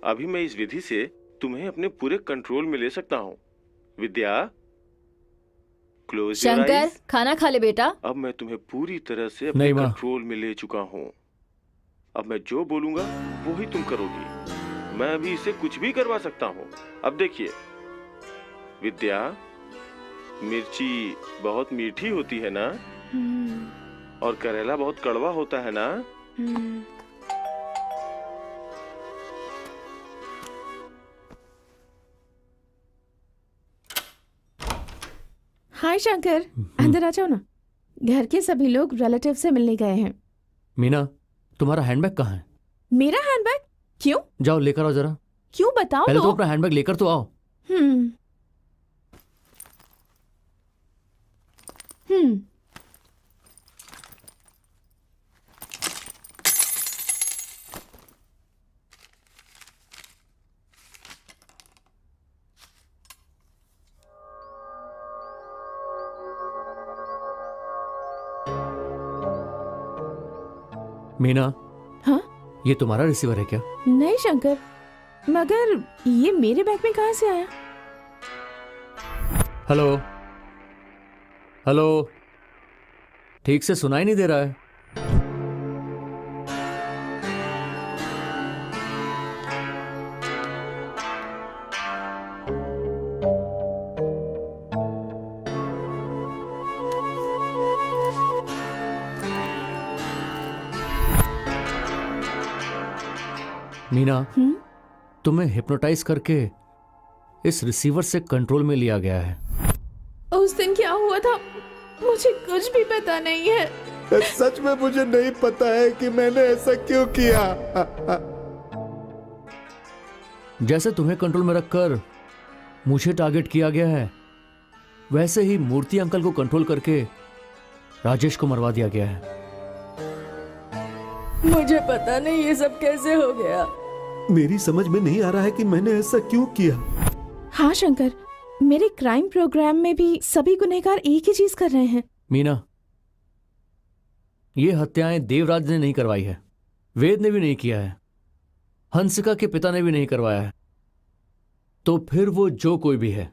अभी मैं इस विधि से तुम्हें अपने पूरे कंट्रोल में ले सकता हूँ। विद्या, क्लोज योर शंकर, आईज। खाना खा ले बेटा। अब मैं तुम्हें पूरी तरह से अपने नहीं, माँ। कंट्रोल में ले चुका हूँ। अब मैं जो बोलूंगा वो ही तुम करोगी। मैं अभी इसे कुछ भी करवा सकता हूँ। अब देखिए विद्या, मिर्ची बहुत मीठी होती है ना, और करेला बहुत कड़वा होता है ना। हाय शंकर, अंदर आ जाओ ना। घर के सभी लोग रिलेटिव से मिलने गए हैं। मीना, तुम्हारा हैंडबैग कहाँ है? मेरा हैंडबैग? क्यों? जाओ लेकर आओ जरा। क्यों बताओ पहले तो। तो अपना हैंडबैग लेकर तो आओ। हम्म। मीना, हाँ? ये तुम्हारा रिसीवर है क्या? नहीं शंकर, मगर ये मेरे बैग में कहाँ से आया? हेलो हेलो, ठीक से सुनाई नहीं दे रहा है। मीना, तुम्हें हिप्नोटाइज करके इस रिसीवर से कंट्रोल में लिया गया है। उस दिन क्या हुआ था मुझे कुछ भी पता नहीं है। सच में मुझे नहीं पता है कि मैंने ऐसा क्यों किया। जैसे तुम्हें कंट्रोल में रखकर मुझे टारगेट किया गया है, वैसे ही मूर्ति अंकल को कंट्रोल करके राजेश को मरवा दिया गया है। मुझे पता नहीं ये सब कैसे हो गया। मेरी समझ में नहीं आ रहा है कि मैंने ऐसा क्यों किया। हाँ शंकर, मेरे क्राइम प्रोग्राम में भी सभी गुनहगार एक ही चीज कर रहे हैं। मीना, ये हत्याएं देवराज ने नहीं करवाई है, वेद ने भी नहीं किया है, हंसिका के पिता ने भी नहीं करवाया है। तो फिर वो जो कोई भी है,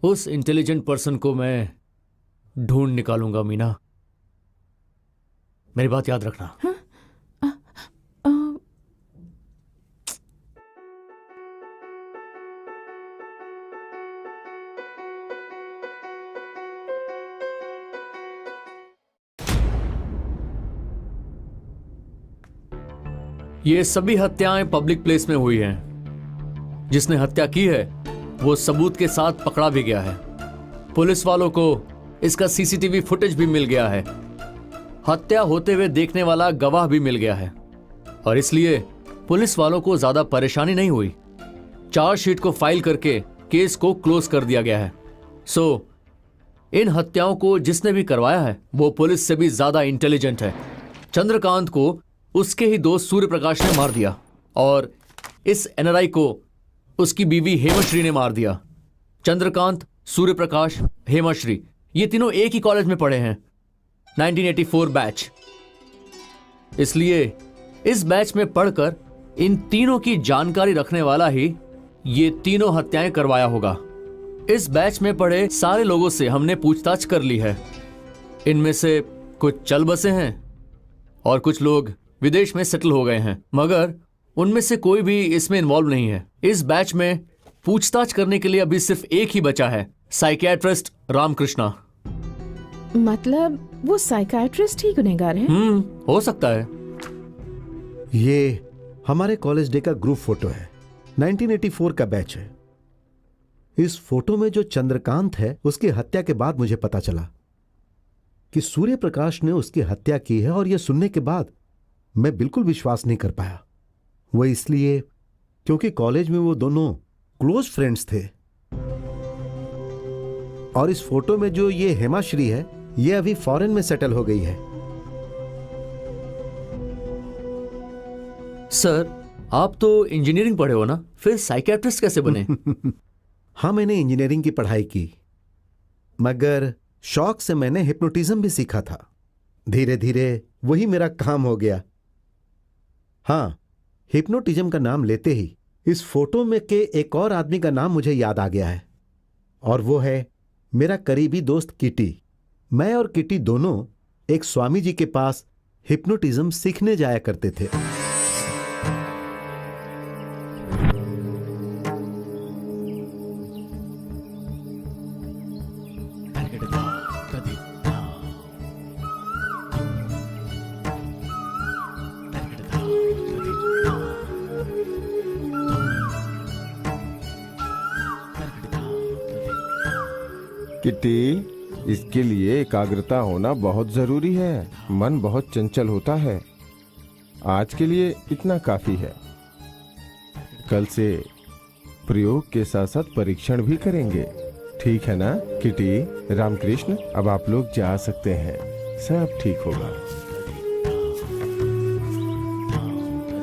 उस इंटेलिजेंट पर्सन को मैं ढूंढ निकालूंगा। मीना, मेरी बात याद रखना। हाँ? ये सभी हत्याएं पब्लिक प्लेस में हुई हैं। जिसने हत्या की है वो सबूत के साथ पकड़ा भी गया है। पुलिस वालों को इसका सीसीटीवी फुटेज भी मिल गया है। हत्या होते हुए देखने वाला गवाह भी मिल गया है, और इसलिए पुलिस वालों को ज्यादा परेशानी नहीं हुई। चार्जशीट को फाइल करके केस को क्लोज कर दिया गया है। सो इन हत्याओं को जिसने भी करवाया है वो पुलिस से भी ज्यादा इंटेलिजेंट है। चंद्रकांत को उसके ही दोस्त सूर्य प्रकाश ने मार दिया, और इस एनआरआई को उसकी बीवी हेमाश्री ने मार दिया। चंद्रकांत, सूर्य प्रकाश, हेमाश्री, ये तीनों एक ही कॉलेज में पढ़े हैं, 1984 बैच। इसलिए इस बैच में पढ़कर इन तीनों की जानकारी रखने वाला ही ये तीनों हत्याएं करवाया होगा। इस बैच में पढ़े सारे लोगों से हमने पूछताछ कर ली है। इनमें से कुछ चल बसे हैं और कुछ लोग विदेश में सेटल हो गए हैं, मगर उनमें से कोई भी इसमें इन्वॉल्व नहीं है। इस बैच में पूछताछ करने के लिए अभी सिर्फ एक ही बचा है, साइकियाट्रिस्ट रामकृष्णा। मतलब वो साइकाइट्रिस्ट ही गुनहगार है? हो सकता है। ये हमारे कॉलेज डे का ग्रुप फोटो है, 1984 का बैच है। इस फोटो में जो चंद्रकांत है, उसकी हत्या के बाद मुझे पता चला कि सूर्य प्रकाश ने उसकी हत्या की है, और यह सुनने के बाद मैं बिल्कुल विश्वास नहीं कर पाया। वो इसलिए क्योंकि कॉलेज में वो दोनों क्लोज फ्रेंड्स थे। और इस फोटो में जो ये हेमाश्री है, ये अभी फॉरेन में सेटल हो गई है। सर, आप तो इंजीनियरिंग पढ़े हो ना, फिर साइकियाट्रिस्ट कैसे बने? हाँ, मैंने इंजीनियरिंग की पढ़ाई की, मगर शौक से मैंने हिप्नोटिज्म भी सीखा था। धीरे धीरे वही मेरा काम हो गया। हाँ, हिप्नोटिज्म का नाम लेते ही इस फोटो में के एक और आदमी का नाम मुझे याद आ गया है, और वो है मेरा करीबी दोस्त किटी। मैं और किटी दोनों एक स्वामी जी के पास हिप्नोटिज्म सीखने जाया करते थे। किट्टी, इसके लिए एकाग्रता होना बहुत जरूरी है। मन बहुत चंचल होता है। आज के लिए इतना काफी है। कल से प्रयोग के साथ साथ परीक्षण भी करेंगे, ठीक है ना किटी? रामकृष्ण, अब आप लोग जा सकते हैं। सब ठीक होगा,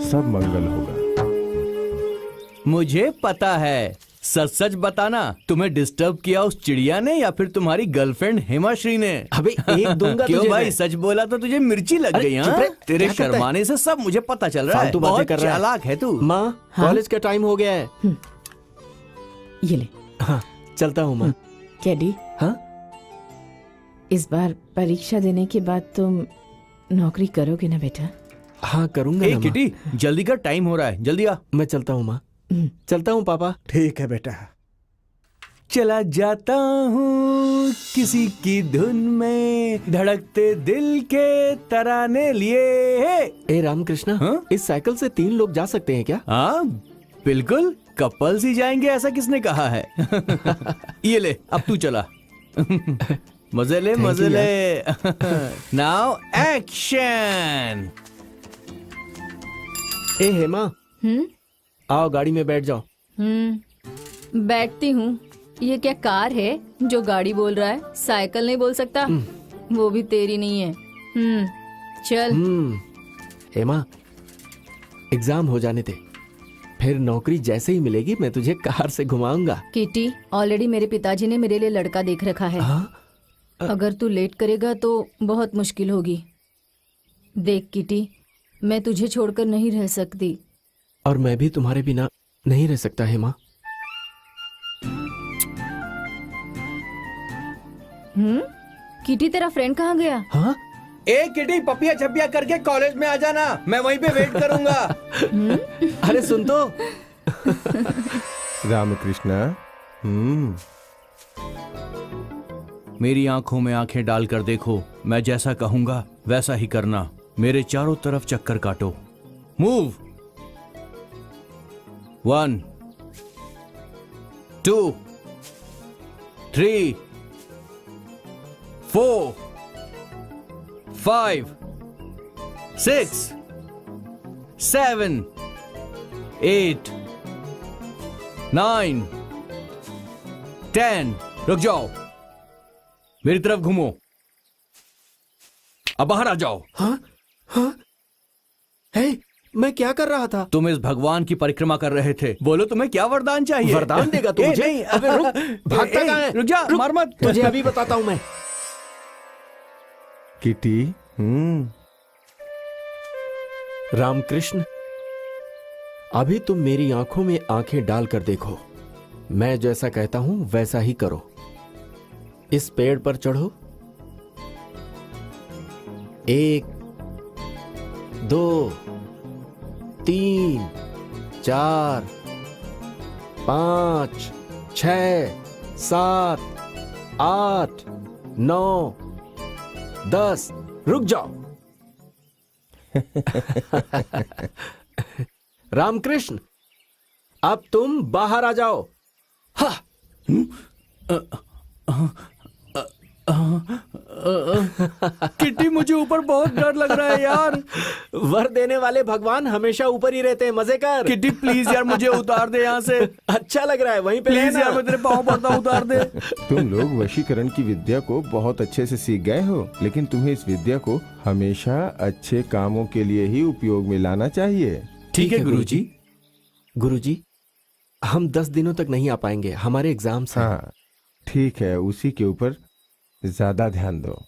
सब मंगल होगा। मुझे पता है। सच सच बताना, तुम्हें डिस्टर्ब किया उस चिड़िया ने या फिर तुम्हारी गर्लफ्रेंड हेमाश्री ने? अबे एक दूंगा क्यों तुझे भाई, मैं। सच बोला तो तुझे मिर्ची लग अरे गई? चुप हाँ, रहे, तेरे क्या करता है? शर्माने से सब मुझे पता चल रहा है। फालतू बातें बहुत कर रहा है। चालाक है तू। माँ, कॉलेज का टाइम हो गया है। ये ले। हाँ, चलता हूँ माँ। कैडी, हाँ, इस बार परीक्षा देने के बाद तुम नौकरी करोगे ना बेटा? हाँ करूंगा ना माँ। किटी, जल्दी कर, टाइम हो रहा है, जल्दी आ। मैं चलता हूँ माँ। चलता हूँ पापा। ठीक है बेटा। चला जाता हूँ किसी की धुन में, धड़कते दिल के तराने लिए। ए रामकृष्णा, हाँ? इस साइकिल से 3 लोग जा सकते हैं क्या? हाँ बिल्कुल, कपल्स ही जाएंगे, ऐसा किसने कहा है? ये ले, अब तू चला। मजे ले, Thank मजे you, ले। Now action. ए हेमा, आओ गाड़ी में बैठ जाओ। बैठती हूँ। ये क्या कार है जो गाड़ी बोल रहा है? साइकिल नहीं बोल सकता? वो भी तेरी नहीं है। चल। हेमा, एग्जाम हो जाने दे, फिर नौकरी जैसे ही मिलेगी मैं तुझे कार से घुमाऊंगा। किटी, ऑलरेडी मेरे पिताजी ने मेरे लिए लड़का देख रखा है। अगर तू लेट करेगा तो बहुत मुश्किल होगी। देख किटी, मैं तुझे छोड़कर नहीं रह सकती। और मैं भी तुम्हारे बिना नहीं रह सकता हेमा। किटी, तेरा फ्रेंड कहाँ गया? हाँ? ए किटी, पपिया छपिया करके कॉलेज में आ जाना, मैं वहीं पे वेट करूंगा। अरे सुन तो। रामकृष्ण, मेरी आंखों में आंखें डालकर देखो, मैं जैसा कहूंगा वैसा ही करना। मेरे चारों तरफ चक्कर काटो। मूव। 1 2 3 4 5 6 7 8 9 10। रुक जाओ, मेरी तरफ घूमो। अब बाहर आ जाओ। हाँ? हाँ? हे, मैं क्या कर रहा था? तुम इस भगवान की परिक्रमा कर रहे थे। बोलो, तुम्हें क्या वरदान चाहिए? वरदान देगा तू मुझे? नहीं, अबे रुक, भागता ए, कहाँ है? रुक जा, रुक, मार मत। तुझे अभी बताता हूँ मैं। किटी, रामकृष्ण, अभी तुम मेरी आंखों में आंखें डालकर देखो। मैं जैसा कहता हूं वैसा ही करो। इस पेड़ पर चढ़ो। 1 2 3 4 5 6 7 8 9 10, रुक जाओ। रामकृष्ण, अब तुम बाहर आ जाओ। हाँ। किटी, मुझे ऊपर बहुत डर लग रहा है यार। वर देने वाले भगवान हमेशा ऊपर ही रहते हैं, मजे कर। किटी प्लीज यार, मुझे उतार दे यहाँ से। अच्छा लग रहा है, वहीं पे प्लीज रहना। यार, मैं तेरे पाँव पड़ता हूँ, उतार दे। तुम लोग वशीकरण की विद्या को बहुत अच्छे से सीख गए हो, लेकिन तुम्हें इस विद्या को हमेशा अच्छे कामों के लिए ही उपयोग में लाना चाहिए। ठीक है गुरुजी। गुरुजी, हम 10 दिनों तक नहीं आ पाएंगे, हमारे एग्जाम्स हैं। हाँ ठीक है, उसी के ऊपर ज्यादा ध्यान दो।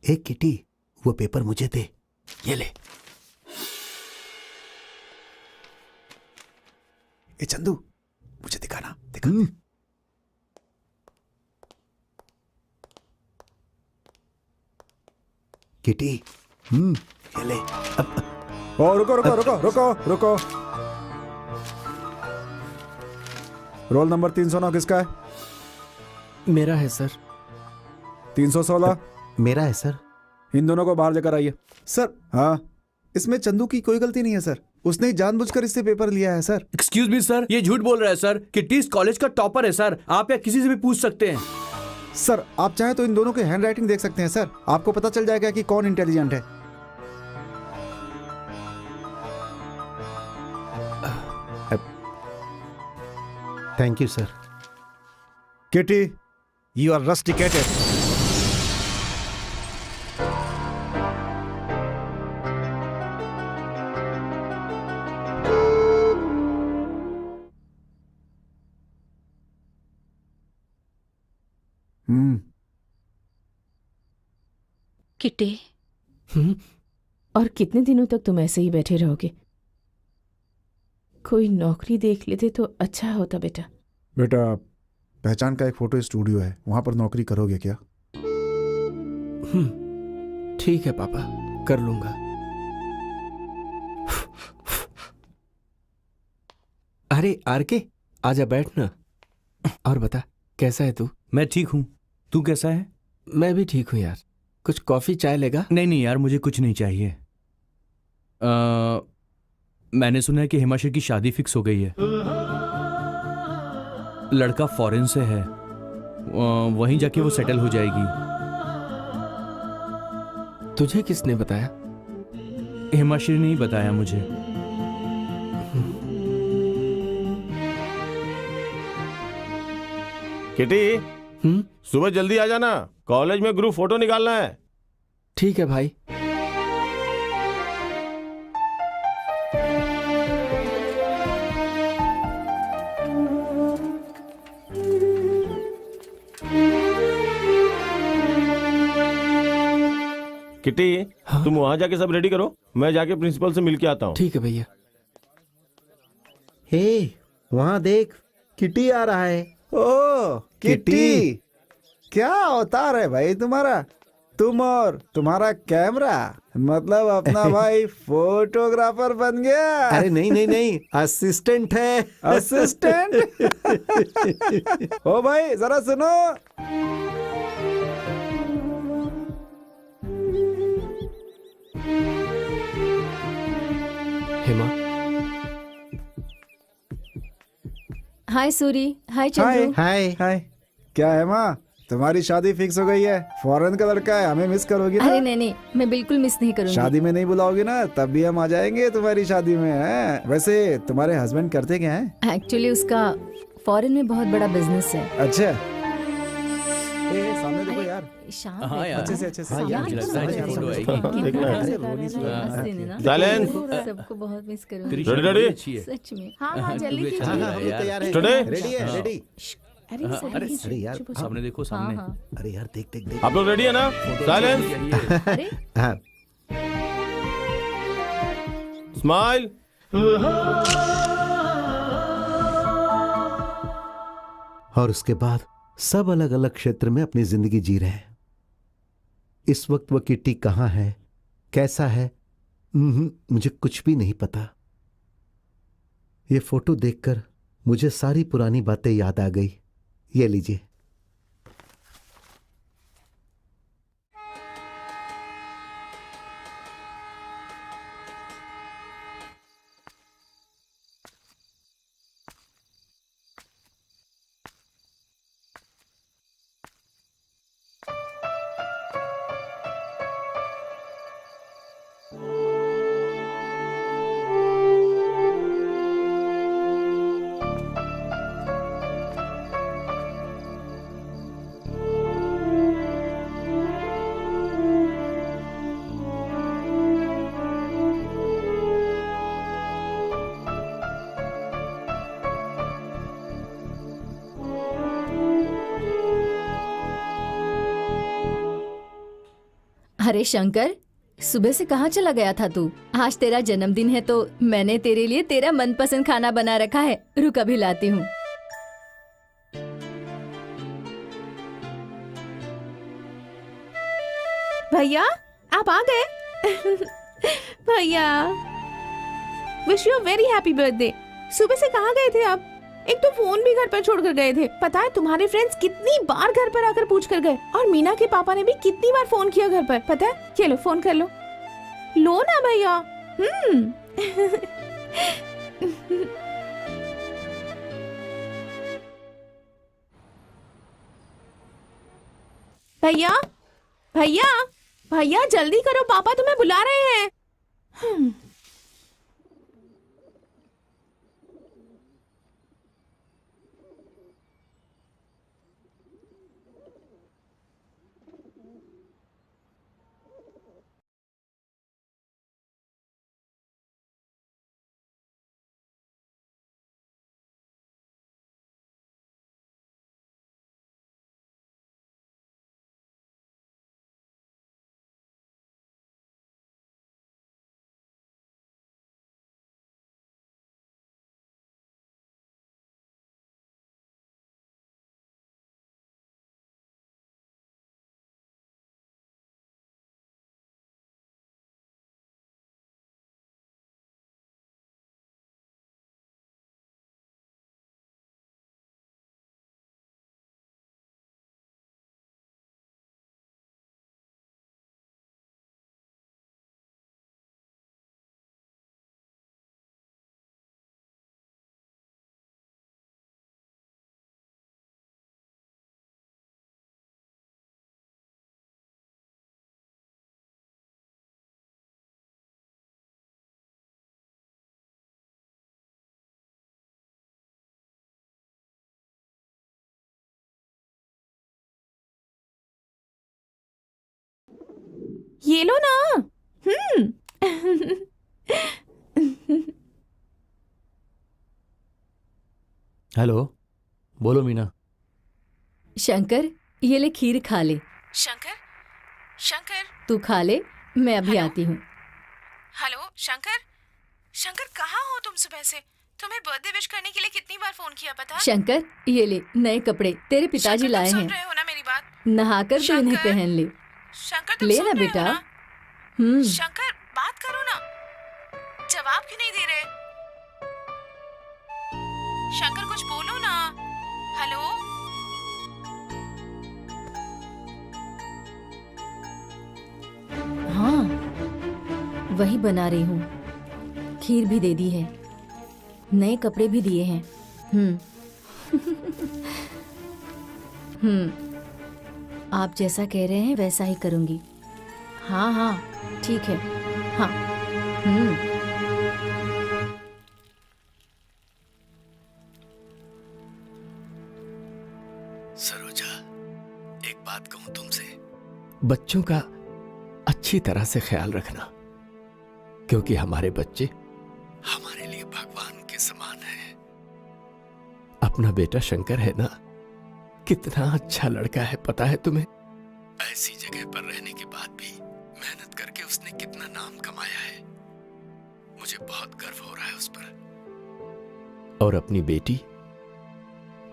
एक किटी, वो पेपर मुझे दे। ये ले। ए चंदू, मुझे दिखाना, दिखा। किटी, ये ले। ओ रुको रुको रुको रुको रुको। रोल नंबर 309 किसका है? मेरा है सर। 316 मेरा है सर। इन दोनों को बाहर लेकर आइए। सर हाँ, इसमें चंदू की कोई गलती नहीं है सर, उसने ही जानबूझकर इससे पेपर लिया है सर। एक्सक्यूज मी सर, ये झूठ बोल रहा है सर। किटी इस कॉलेज का टॉपर है सर, आप या किसी से भी पूछ सकते हैं। सर आप चाहें तो इन दोनों की हैंड राइटिंग देख सकते हैं सर, आपको पता चल जाएगा कि कौन इंटेलिजेंट है। Thank you sir. Kitty, you are rusticated. किट्टे, और कितने दिनों तक तुम ऐसे ही बैठे रहोगे? कोई नौकरी देख लेते तो अच्छा होता बेटा। बेटा, पहचान का एक फोटो स्टूडियो है, वहां पर नौकरी करोगे क्या? ठीक है पापा, कर लूंगा। अरे आरके, आजा बैठना। और बता, कैसा है तू? मैं ठीक हूँ, तू कैसा है? मैं भी ठीक हूँ यार। कुछ कॉफी चाय लेगा? नहीं यार, मुझे कुछ नहीं चाहिए। मैंने सुना है कि हिमाश्री की शादी फिक्स हो गई है। लड़का फॉरेन से है, वहीं जाके वो सेटल हो जाएगी। तुझे किसने बताया? हिमाश्री ने ही बताया मुझे। किटी, सुबह जल्दी आ जाना, कॉलेज में ग्रुप फोटो निकालना है। ठीक है भाई। किटी, तुम वहां जाके सब रेडी करो, मैं जाके प्रिंसिपल से मिल के आता हूँ। ठीक है भैया। हे, वहां देख, किटी आ रहा है। ओ किटी, क्या अवतार है भाई तुम्हारा। तुम और तुम्हारा कैमरा, मतलब अपना भाई फोटोग्राफर बन गया। अरे नहीं, असिस्टेंट है। असिस्टेंट। ओ भाई जरा सुनो। हेमा। हाय सूरी, हाय चंद्रू। हाय हाय। क्या है माँ, तुम्हारी शादी फिक्स हो गई है, फॉरेन का लड़का है, हमें मिस करोगी ना? अरे नहीं, मैं बिल्कुल मिस नहीं करूंगी। शादी में नहीं बुलाओगी ना, तब भी हम आ जाएंगे तुम्हारी शादी में। है वैसे तुम्हारे हस्बैंड करते क्या हैं? एक्चुअली उसका फॉरेन में बहुत बड़ा बिजनेस है। अच्छा। सामने देखो यार। शाम हाँ यार, अच्छे से हाँ यार, मुझे लगता है अच्छी फोटो आएगी। साइलेंस। सबको बहुत मिस करूंगी। Ready ready? अच्छी है। सच में। हाँ जल्दी कीजिए। तैयार है। स्टूडेंट? रेडी है, रेडी। अरे अरे यार, सामने देखो, सामने। अरे यार, देख। आप लोग रेडी है ना? साइलेंस, अरे हाँ, स्माइल। और उसके बाद सब अलग अलग क्षेत्र में अपनी जिंदगी जी रहे हैं। इस वक्त वो किट्टी कहाँ है, कैसा है, मुझे कुछ भी नहीं पता। ये फोटो देखकर मुझे सारी पुरानी बातें याद आ गई। ये लीजिए। अरे शंकर, सुबह से कहाँ चला गया था तू? आज तेरा जन्मदिन है तो मैंने तेरे लिए तेरा मनपसंद खाना बना रखा है। रुक अभी लाती हूँ। भैया आप आ गए। भैया wish you very happy birthday. सुबह से कहाँ गए थे आप? एक तो फोन भी घर पर छोड़कर गए थे। पता है तुम्हारे फ्रेंड्स कितनी बार घर पर आकर पूछ कर गए, और मीना के पापा ने भी कितनी बार फोन किया घर पर। पता है, चलो फोन कर लो। लो ना भैया। भैया भैया भैया जल्दी करो, पापा तुम्हें बुला रहे हैं। ये लो ना। हेलो, बोलो मीना। शंकर, ये ले खीर खा ले। शंकर शंकर तू खा ले, मैं अभी आती हूँ। हेलो शंकर। शंकर कहाँ हो तुम? सुबह से तुम्हें बर्थडे विश करने के लिए कितनी बार फोन किया पता? शंकर, ये ले नए कपड़े, तेरे पिताजी लाए हैं। सुन रहे हो ना मेरी बात? नहाकर तू इन्हें पहन ले। शंकर तुम ले सुन ना रहे हो बेटा। ना? शंकर बात करो ना, जवाब क्यों नहीं दे रहे? शंकर कुछ बोलो ना। हेलो हाँ, वही बना रही हूँ। खीर भी दे दी है, नए कपड़े भी दिए हैं। आप जैसा कह रहे हैं वैसा ही करूंगी। हाँ हाँ ठीक है। हाँ। सरोजा, एक बात कहूं तुमसे, बच्चों का अच्छी तरह से ख्याल रखना, क्योंकि हमारे बच्चे हमारे लिए भगवान के समान हैं। अपना बेटा शंकर है ना, कितना अच्छा लड़का है पता है तुम्हें? ऐसी जगह पर रहने के बाद भी मेहनत करके उसने कितना नाम कमाया है। मुझे बहुत गर्व हो रहा है उस पर। और अपनी बेटी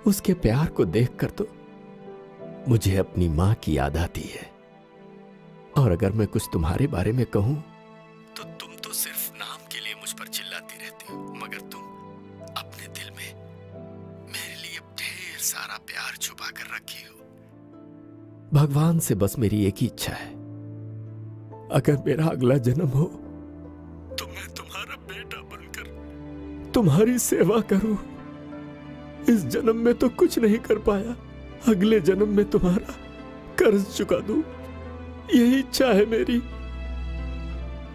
उसके प्यार को देखकर तो मुझे अपनी मां की याद आती है। और अगर मैं कुछ तुम्हारे बारे में कहूं तो तुम तो सिर्फ नाम के लिए मुझ पर चिल्लाती रहती हो, मगर तुम अपने दिल में मेरे लिए ढेर सारा प्यार छुपा कर रखी हो। भगवान से बस मेरी एक ही इच्छा है, अगर मेरा अगला जन्म हो तो मैं तुम्हारा बेटा बनकर तुम्हारी सेवा करूं। इस जन्म में तो कुछ नहीं कर पाया, अगले जन्म में तुम्हारा कर्ज चुका दूं, यही इच्छा है मेरी।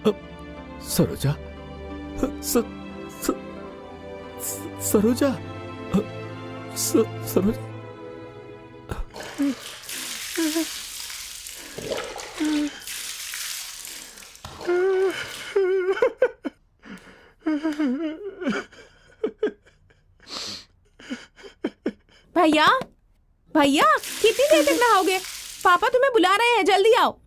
अब सरोजा, सरोजा, सरोजा। भैया, भैया, कितनी देर तक नहाओगे? पापा तुम्हें बुला रहे हैं, जल्दी आओ।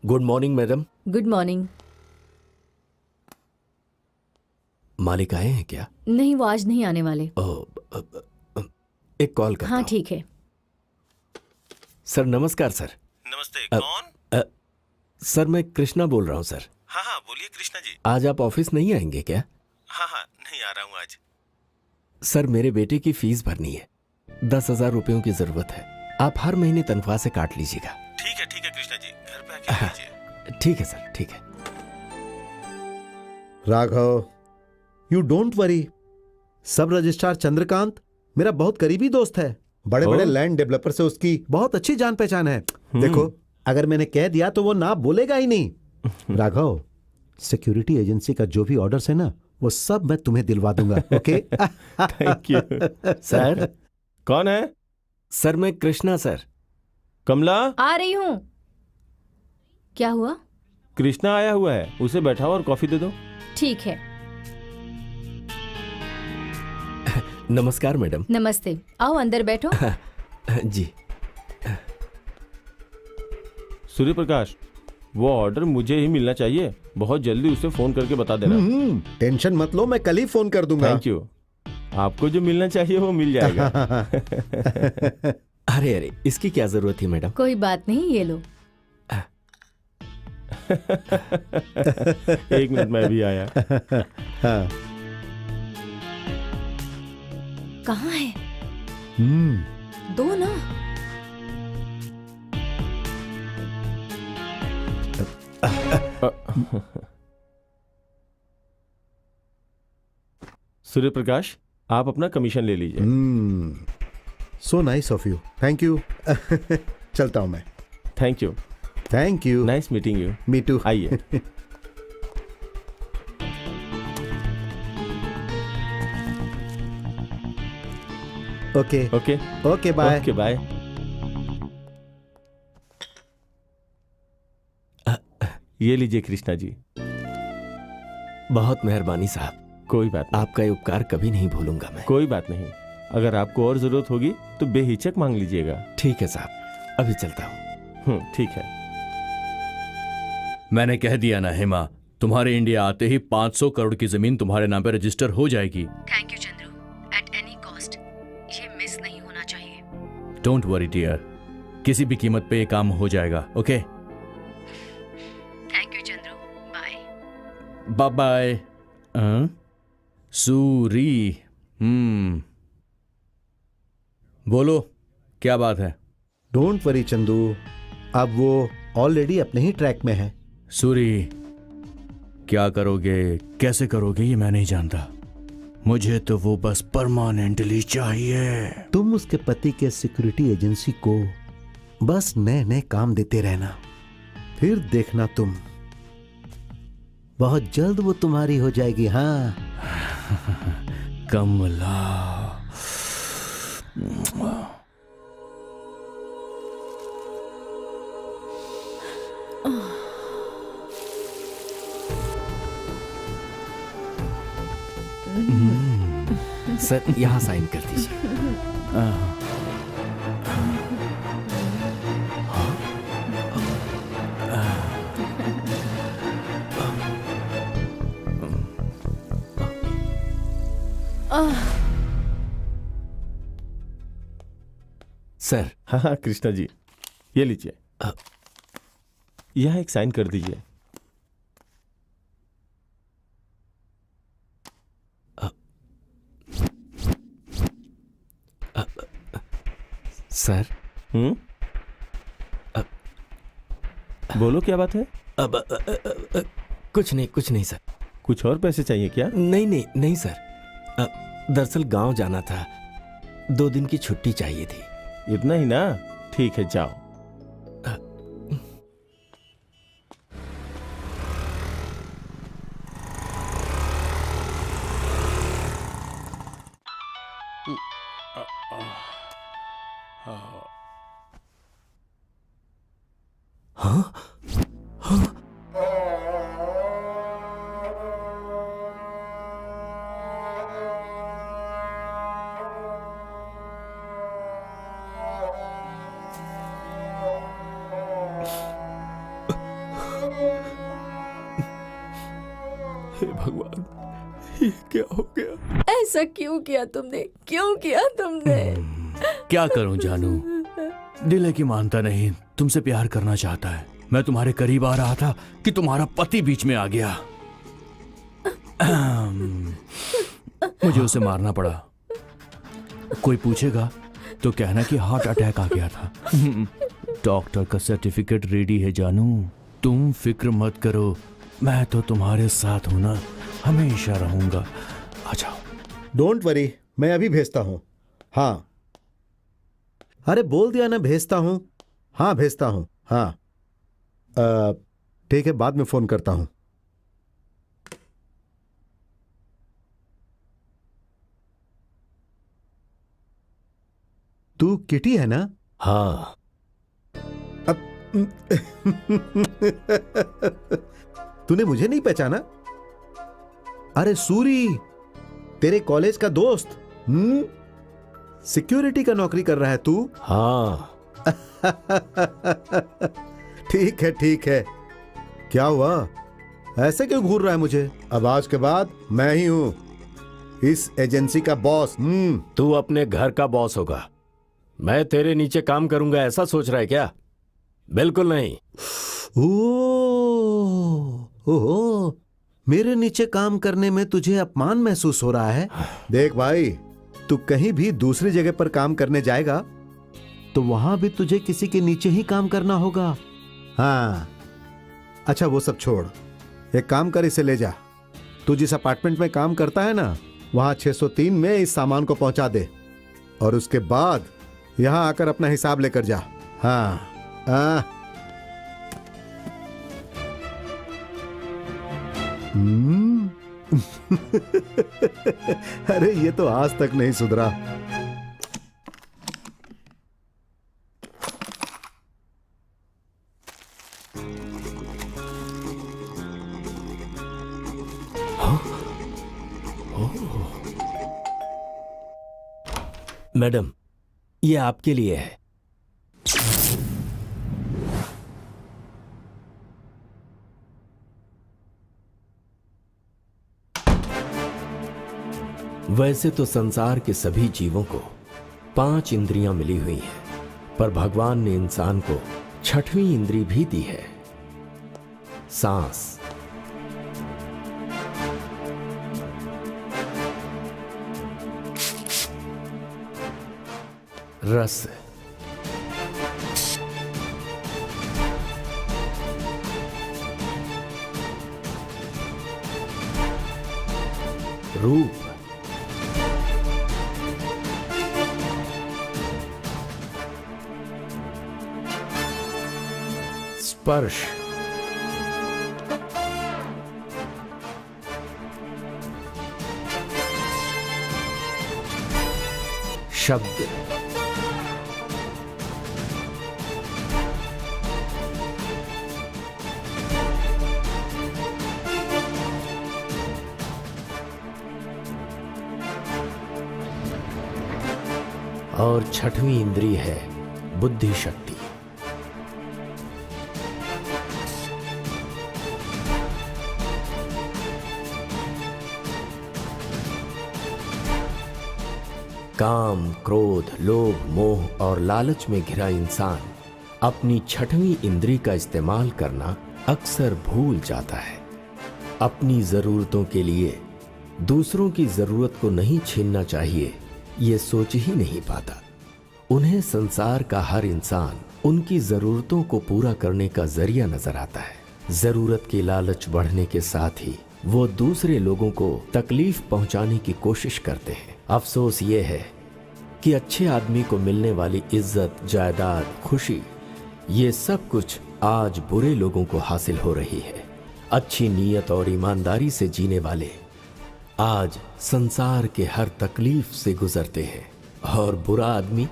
Good morning madam. Good morning. मालिक आए हैं क्या? नहीं, वो आज नहीं आने वाले। एक कॉल करता हाँ हूं। ठीक है। सर नमस्कार सर। नमस्ते, कौन? सर मैं कृष्णा बोल रहा हूँ सर। हाँ हाँ बोलिए कृष्णा जी। आज आप ऑफिस नहीं आएंगे क्या? हाँ हाँ नहीं आ रहा हूँ आज। सर मेरे बेटे की फीस भरनी है, 10,000 रुपयों की जरूरत है। आप हर महीने तनख्वाह से काट लीजिएगा। ठीक है कृष्णा जी, घर पे आके लीजिए। ठीक है सर, ठीक है। Raghav, you don't worry. सब रजिस्ट्रार चंद्रकांत मेरा बहुत करीबी दोस्त है। बड़े बड़े लैंड डेवलपर से उसकी बहुत अच्छी जान पहचान है। देखो, अगर मैंने कह दिया तो वो ना बोलेगा ही नहीं। राघव, सिक्योरिटी एजेंसी का जो भी ऑर्डर्स है ना, वो सब मैं तुम्हें दिलवा दूंगा। ओके? Thank you. सर कौन है? सर मैं कृष्णा सर। कमला, आ रही हूँ। क्या हुआ? कृष्णा आया हुआ है, उसे बैठाओ और कॉफी दे दो। ठीक है। नमस्कार मैडम। नमस्ते, आओ अंदर बैठो। जी। सूर्य प्रकाश, वो ऑर्डर मुझे ही मिलना चाहिए। बहुत जल्दी उसे फोन करके बता देना। टेंशन मत लो, मैं कल ही फोन कर दूंगा। Thank you. आपको जो मिलना चाहिए वो मिल जाएगा। अरे अरे, इसकी क्या जरूरत थी मैडम? कोई बात नहीं, ये लो। एक मिनट, मैं भी आया। कहाँ है? दो ना। सूर्य प्रकाश, आप अपना कमीशन ले लीजिए। So nice of you. Thank you. चलता हूं मैं। Thank you. Thank you. Nice meeting you. Me too. आइए। Okay okay okay, bye. Okay bye. ये लीजिए कृष्णा जी। बहुत मेहरबानी साहब। कोई बात नहीं। आपका ये उपकार कभी नहीं भूलूंगा मैं। कोई बात नहीं। अगर आपको और जरूरत होगी तो बेहिचक मांग लीजिएगा। ठीक है साहब, अभी चलता हूँ। ठीक है। मैंने कह दिया ना हेमा, तुम्हारे इंडिया आते ही 500 करोड़ की जमीन तुम्हारे नाम पे रजिस्टर हो जाएगी। Thank you Chandru, at any cost ये मिस नहीं होना चाहिए। डोंट वरी डियर, किसी भी कीमत पे ये काम हो जाएगा। Okay? Thank bye bye. Suri. बोलो क्या बात है? डोंट वरी चंदू, अब वो ऑलरेडी अपने ही ट्रैक में है। सूरी, क्या करोगे, कैसे करोगे, ये मैं नहीं जानता। मुझे तो वो बस परमानेंटली चाहिए। तुम उसके पति के सिक्योरिटी एजेंसी को बस नए नए काम देते रहना, फिर देखना तुम, बहुत जल्द वो तुम्हारी हो जाएगी। हाँ कमला। सर यहाँ साइन कर दीजिए। सर। हाँ हाँ कृष्णा जी, ये लीजिए, यहाँ एक साइन कर दीजिए। सर। बोलो क्या बात है? कुछ नहीं सर। कुछ और पैसे चाहिए क्या? नहीं सर, दरअसल गांव जाना था, 2 दिन की छुट्टी चाहिए थी। इतना ही ना? ठीक है, जाओ। हाँ? हाँ? हे भगवान, ये क्या हो गया? ऐसा क्यों किया तुमने? क्या करूं जानू, दिल है कि मानता नहीं, तुमसे प्यार करना चाहता है। मैं तुम्हारे करीब आ रहा था कि तुम्हारा पति बीच में आ गया। मुझे उसे मारना पड़ा। कोई पूछेगा तो कहना कि हार्ट अटैक आ गया था। डॉक्टर का सर्टिफिकेट रेडी है जानू, तुम फिक्र मत करो, मैं तो तुम्हारे साथ हूं ना, हमेशा रहूंगा। आ जाओ। डोंट वरी, मैं अभी भेजता हूं। हाँ, अरे बोल दिया ना भेजता हूं। हाँ भेजता हूं। हाँ ठीक है, बाद में फोन करता हूं। तू किटी है ना? हाँ। तूने मुझे नहीं पहचाना? अरे सूरी, तेरे कॉलेज का दोस्त। सिक्योरिटी का नौकरी कर रहा है तू? हाँ। ठीक है। क्या हुआ, ऐसे क्यों घूर रहा है मुझे? अब आज के बाद मैं ही हूं इस एजेंसी का बॉस। तू अपने घर का बॉस होगा, मैं तेरे नीचे काम करूंगा, ऐसा सोच रहा है क्या? बिल्कुल नहीं। ओह, मेरे नीचे काम करने में तुझे अपमान महसूस हो रहा है? देख भाई, तू कहीं भी दूसरी जगह पर काम करने जाएगा तो वहां भी तुझे किसी के नीचे ही काम करना होगा। हाँ, अच्छा वो सब छोड़, एक काम कर, इसे ले जा। तू जिस अपार्टमेंट में काम करता है ना, वहां 603 में इस सामान को पहुंचा दे और उसके बाद यहां आकर अपना हिसाब लेकर जा। हाँ। अरे ये तो आज तक नहीं सुधरा। मैडम, ये आपके लिए है। वैसे तो संसार के सभी जीवों को 5 इंद्रियां मिली हुई हैं, पर भगवान ने इंसान को 6वीं इंद्री भी दी है, सांस। रस, रूप, स्पर्श, शब्द, और छठवीं इंद्रिय है बुद्धि शक्ति। काम, क्रोध, लोभ, मोह और लालच में घिरा इंसान अपनी छठवीं इंद्री का इस्तेमाल करना अक्सर भूल जाता है। अपनी जरूरतों के लिए दूसरों की जरूरत को नहीं छीनना चाहिए, ये सोच ही नहीं पाता। उन्हें संसार का हर इंसान उनकी जरूरतों को पूरा करने का जरिया नजर आता है। जरूरत की लालच बढ़ने के साथ ही वो दूसरे लोगों को तकलीफ पहुंचाने की कोशिश करते हैं। अफसोस ये है कि अच्छे आदमी को मिलने वाली इज्जत, जायदाद, खुशी, ये सब कुछ आज बुरे लोगों को हासिल हो रही है। अच्छी नीयत और ईमानदारी से जीने वाले आज संसार के हर तकलीफ से गुजरते हैं, और बुरा आदमी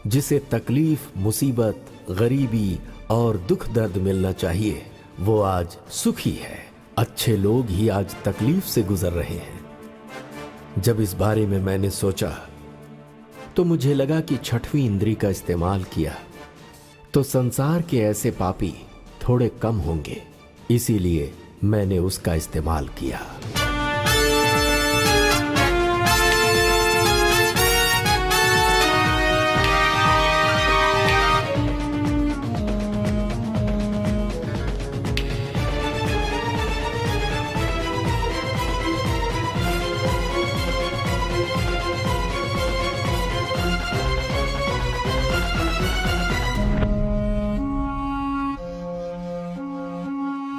जिसे तकलीफ, मुसीबत, गरीबी और दुख दर्द मिलना चाहिए, वो आज सुखी है। अच्छे लोग ही आज तकलीफ से गुजर रहे हैं। जब इस बारे में मैंने सोचा तो मुझे लगा कि छठवीं इंद्री का इस्तेमाल किया तो संसार के ऐसे पापी थोड़े कम होंगे, इसीलिए मैंने उसका इस्तेमाल किया।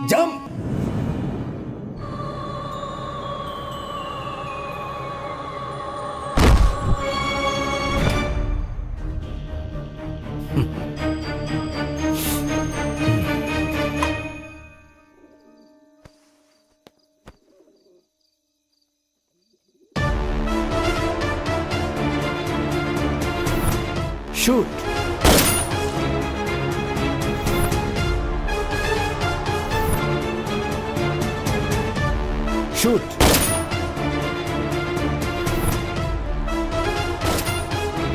जंप! शूट! शूट!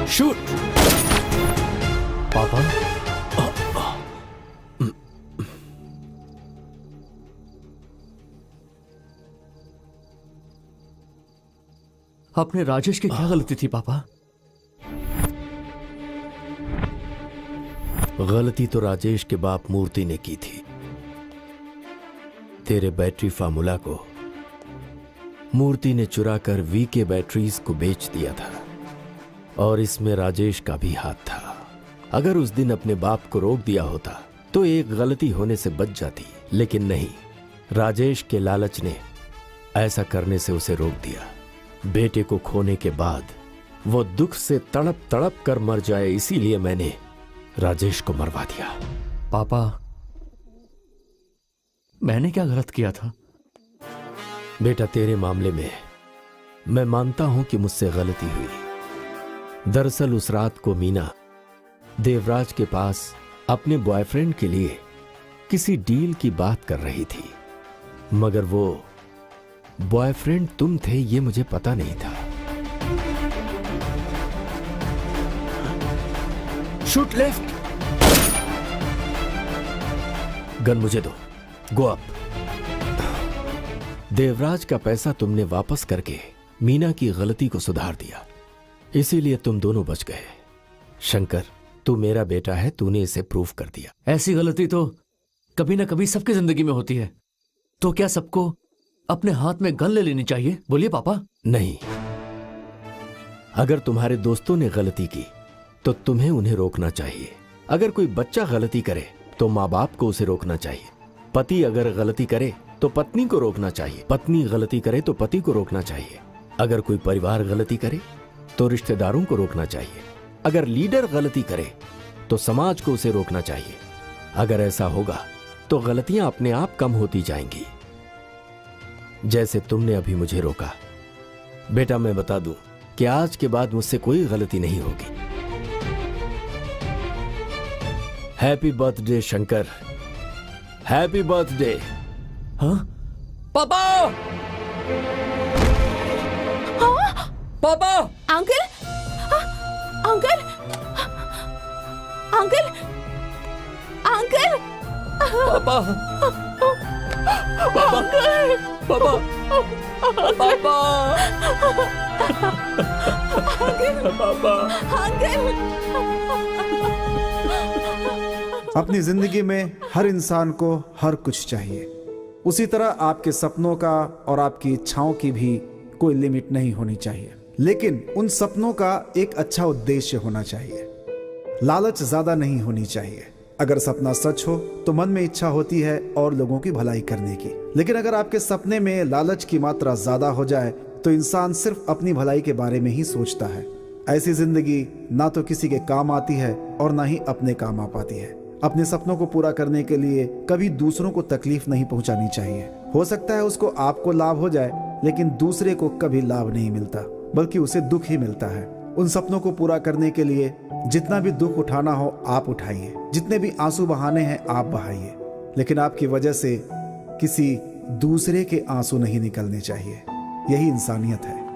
शूट! पापा, अपने राजेश की क्या गलती थी पापा? गलती तो राजेश के बाप मूर्ति ने की थी। तेरे बैटरी फार्मूला को मूर्ति ने चुराकर वीके बैटरीज को बेच दिया था, और इसमें राजेश का भी हाथ था। अगर उस दिन अपने बाप को रोक दिया होता तो एक गलती होने से बच जाती, लेकिन नहीं, राजेश के लालच ने ऐसा करने से उसे रोक दिया। बेटे को खोने के बाद वो दुख से तड़प तड़प कर मर जाए, इसीलिए मैंने राजेश को मरवा दिया। पापा, मैंने क्या गलत किया था? बेटा, तेरे मामले में मैं मानता हूं कि मुझसे गलती हुई। दरअसल उस रात को मीना देवराज के पास अपने बॉयफ्रेंड के लिए किसी डील की बात कर रही थी, मगर वो बॉयफ्रेंड तुम थे, ये मुझे पता नहीं था। Shoot left! गन मुझे दो। Go up. देवराज का पैसा तुमने वापस करके मीना की गलती को सुधार दिया, इसीलिए तुम दोनों बच गए। शंकर, तू मेरा बेटा है, तूने इसे प्रूफ कर दिया। ऐसी गलती तो कभी ना कभी सबकी जिंदगी में होती है, तो क्या सबको अपने हाथ में गन ले लेनी चाहिए? बोलिए पापा। नहीं, अगर तुम्हारे दोस्तों ने गलती की तो तो तुम्हें उन्हें रोकना चाहिए। अगर कोई बच्चा गलती करे तो माँ बाप को उसे रोकना चाहिए। पति अगर गलती करे तो पत्नी को रोकना चाहिए। पत्नी गलती करे तो पति को रोकना चाहिए। अगर कोई परिवार गलती करे तो रिश्तेदारों को रोकना चाहिए। अगर लीडर गलती करे तो समाज को उसे रोकना चाहिए। अगर ऐसा होगा तो गलतियां अपने आप कम होती जाएंगी, जैसे तुमने अभी मुझे रोका। बेटा, मैं बता दूं कि आज के बाद मुझसे कोई गलती नहीं होगी। Happy birthday Shankar, happy birthday. हाँ पापा, पापा, अंकल, अंकल, अंकल, अंकल, पापा, पापा, पापा, पापा, पापा, अपनी जिंदगी में हर इंसान को हर कुछ चाहिए। उसी तरह आपके सपनों का और आपकी इच्छाओं की भी कोई लिमिट नहीं होनी चाहिए, लेकिन उन सपनों का एक अच्छा उद्देश्य होना चाहिए। लालच ज्यादा नहीं होनी चाहिए। अगर सपना सच हो तो मन में इच्छा होती है और लोगों की भलाई करने की, लेकिन अगर आपके सपने में लालच की मात्रा ज्यादा हो जाए तो इंसान सिर्फ अपनी भलाई के बारे में ही सोचता है। ऐसी जिंदगी ना तो किसी के काम आती है और ना ही अपने काम आ पाती है। अपने सपनों को पूरा करने के लिए कभी दूसरों को तकलीफ नहीं पहुंचानी चाहिए। हो सकता है उसको आपको लाभ हो जाए, लेकिन दूसरे को कभी लाभ नहीं मिलता, बल्कि उसे दुख ही मिलता है। उन सपनों को पूरा करने के लिए जितना भी दुख उठाना हो आप उठाइए, जितने भी आंसू बहाने हैं आप बहाइए, लेकिन आपकी वजह से किसी दूसरे के आंसू नहीं निकलने चाहिए। यही इंसानियत है।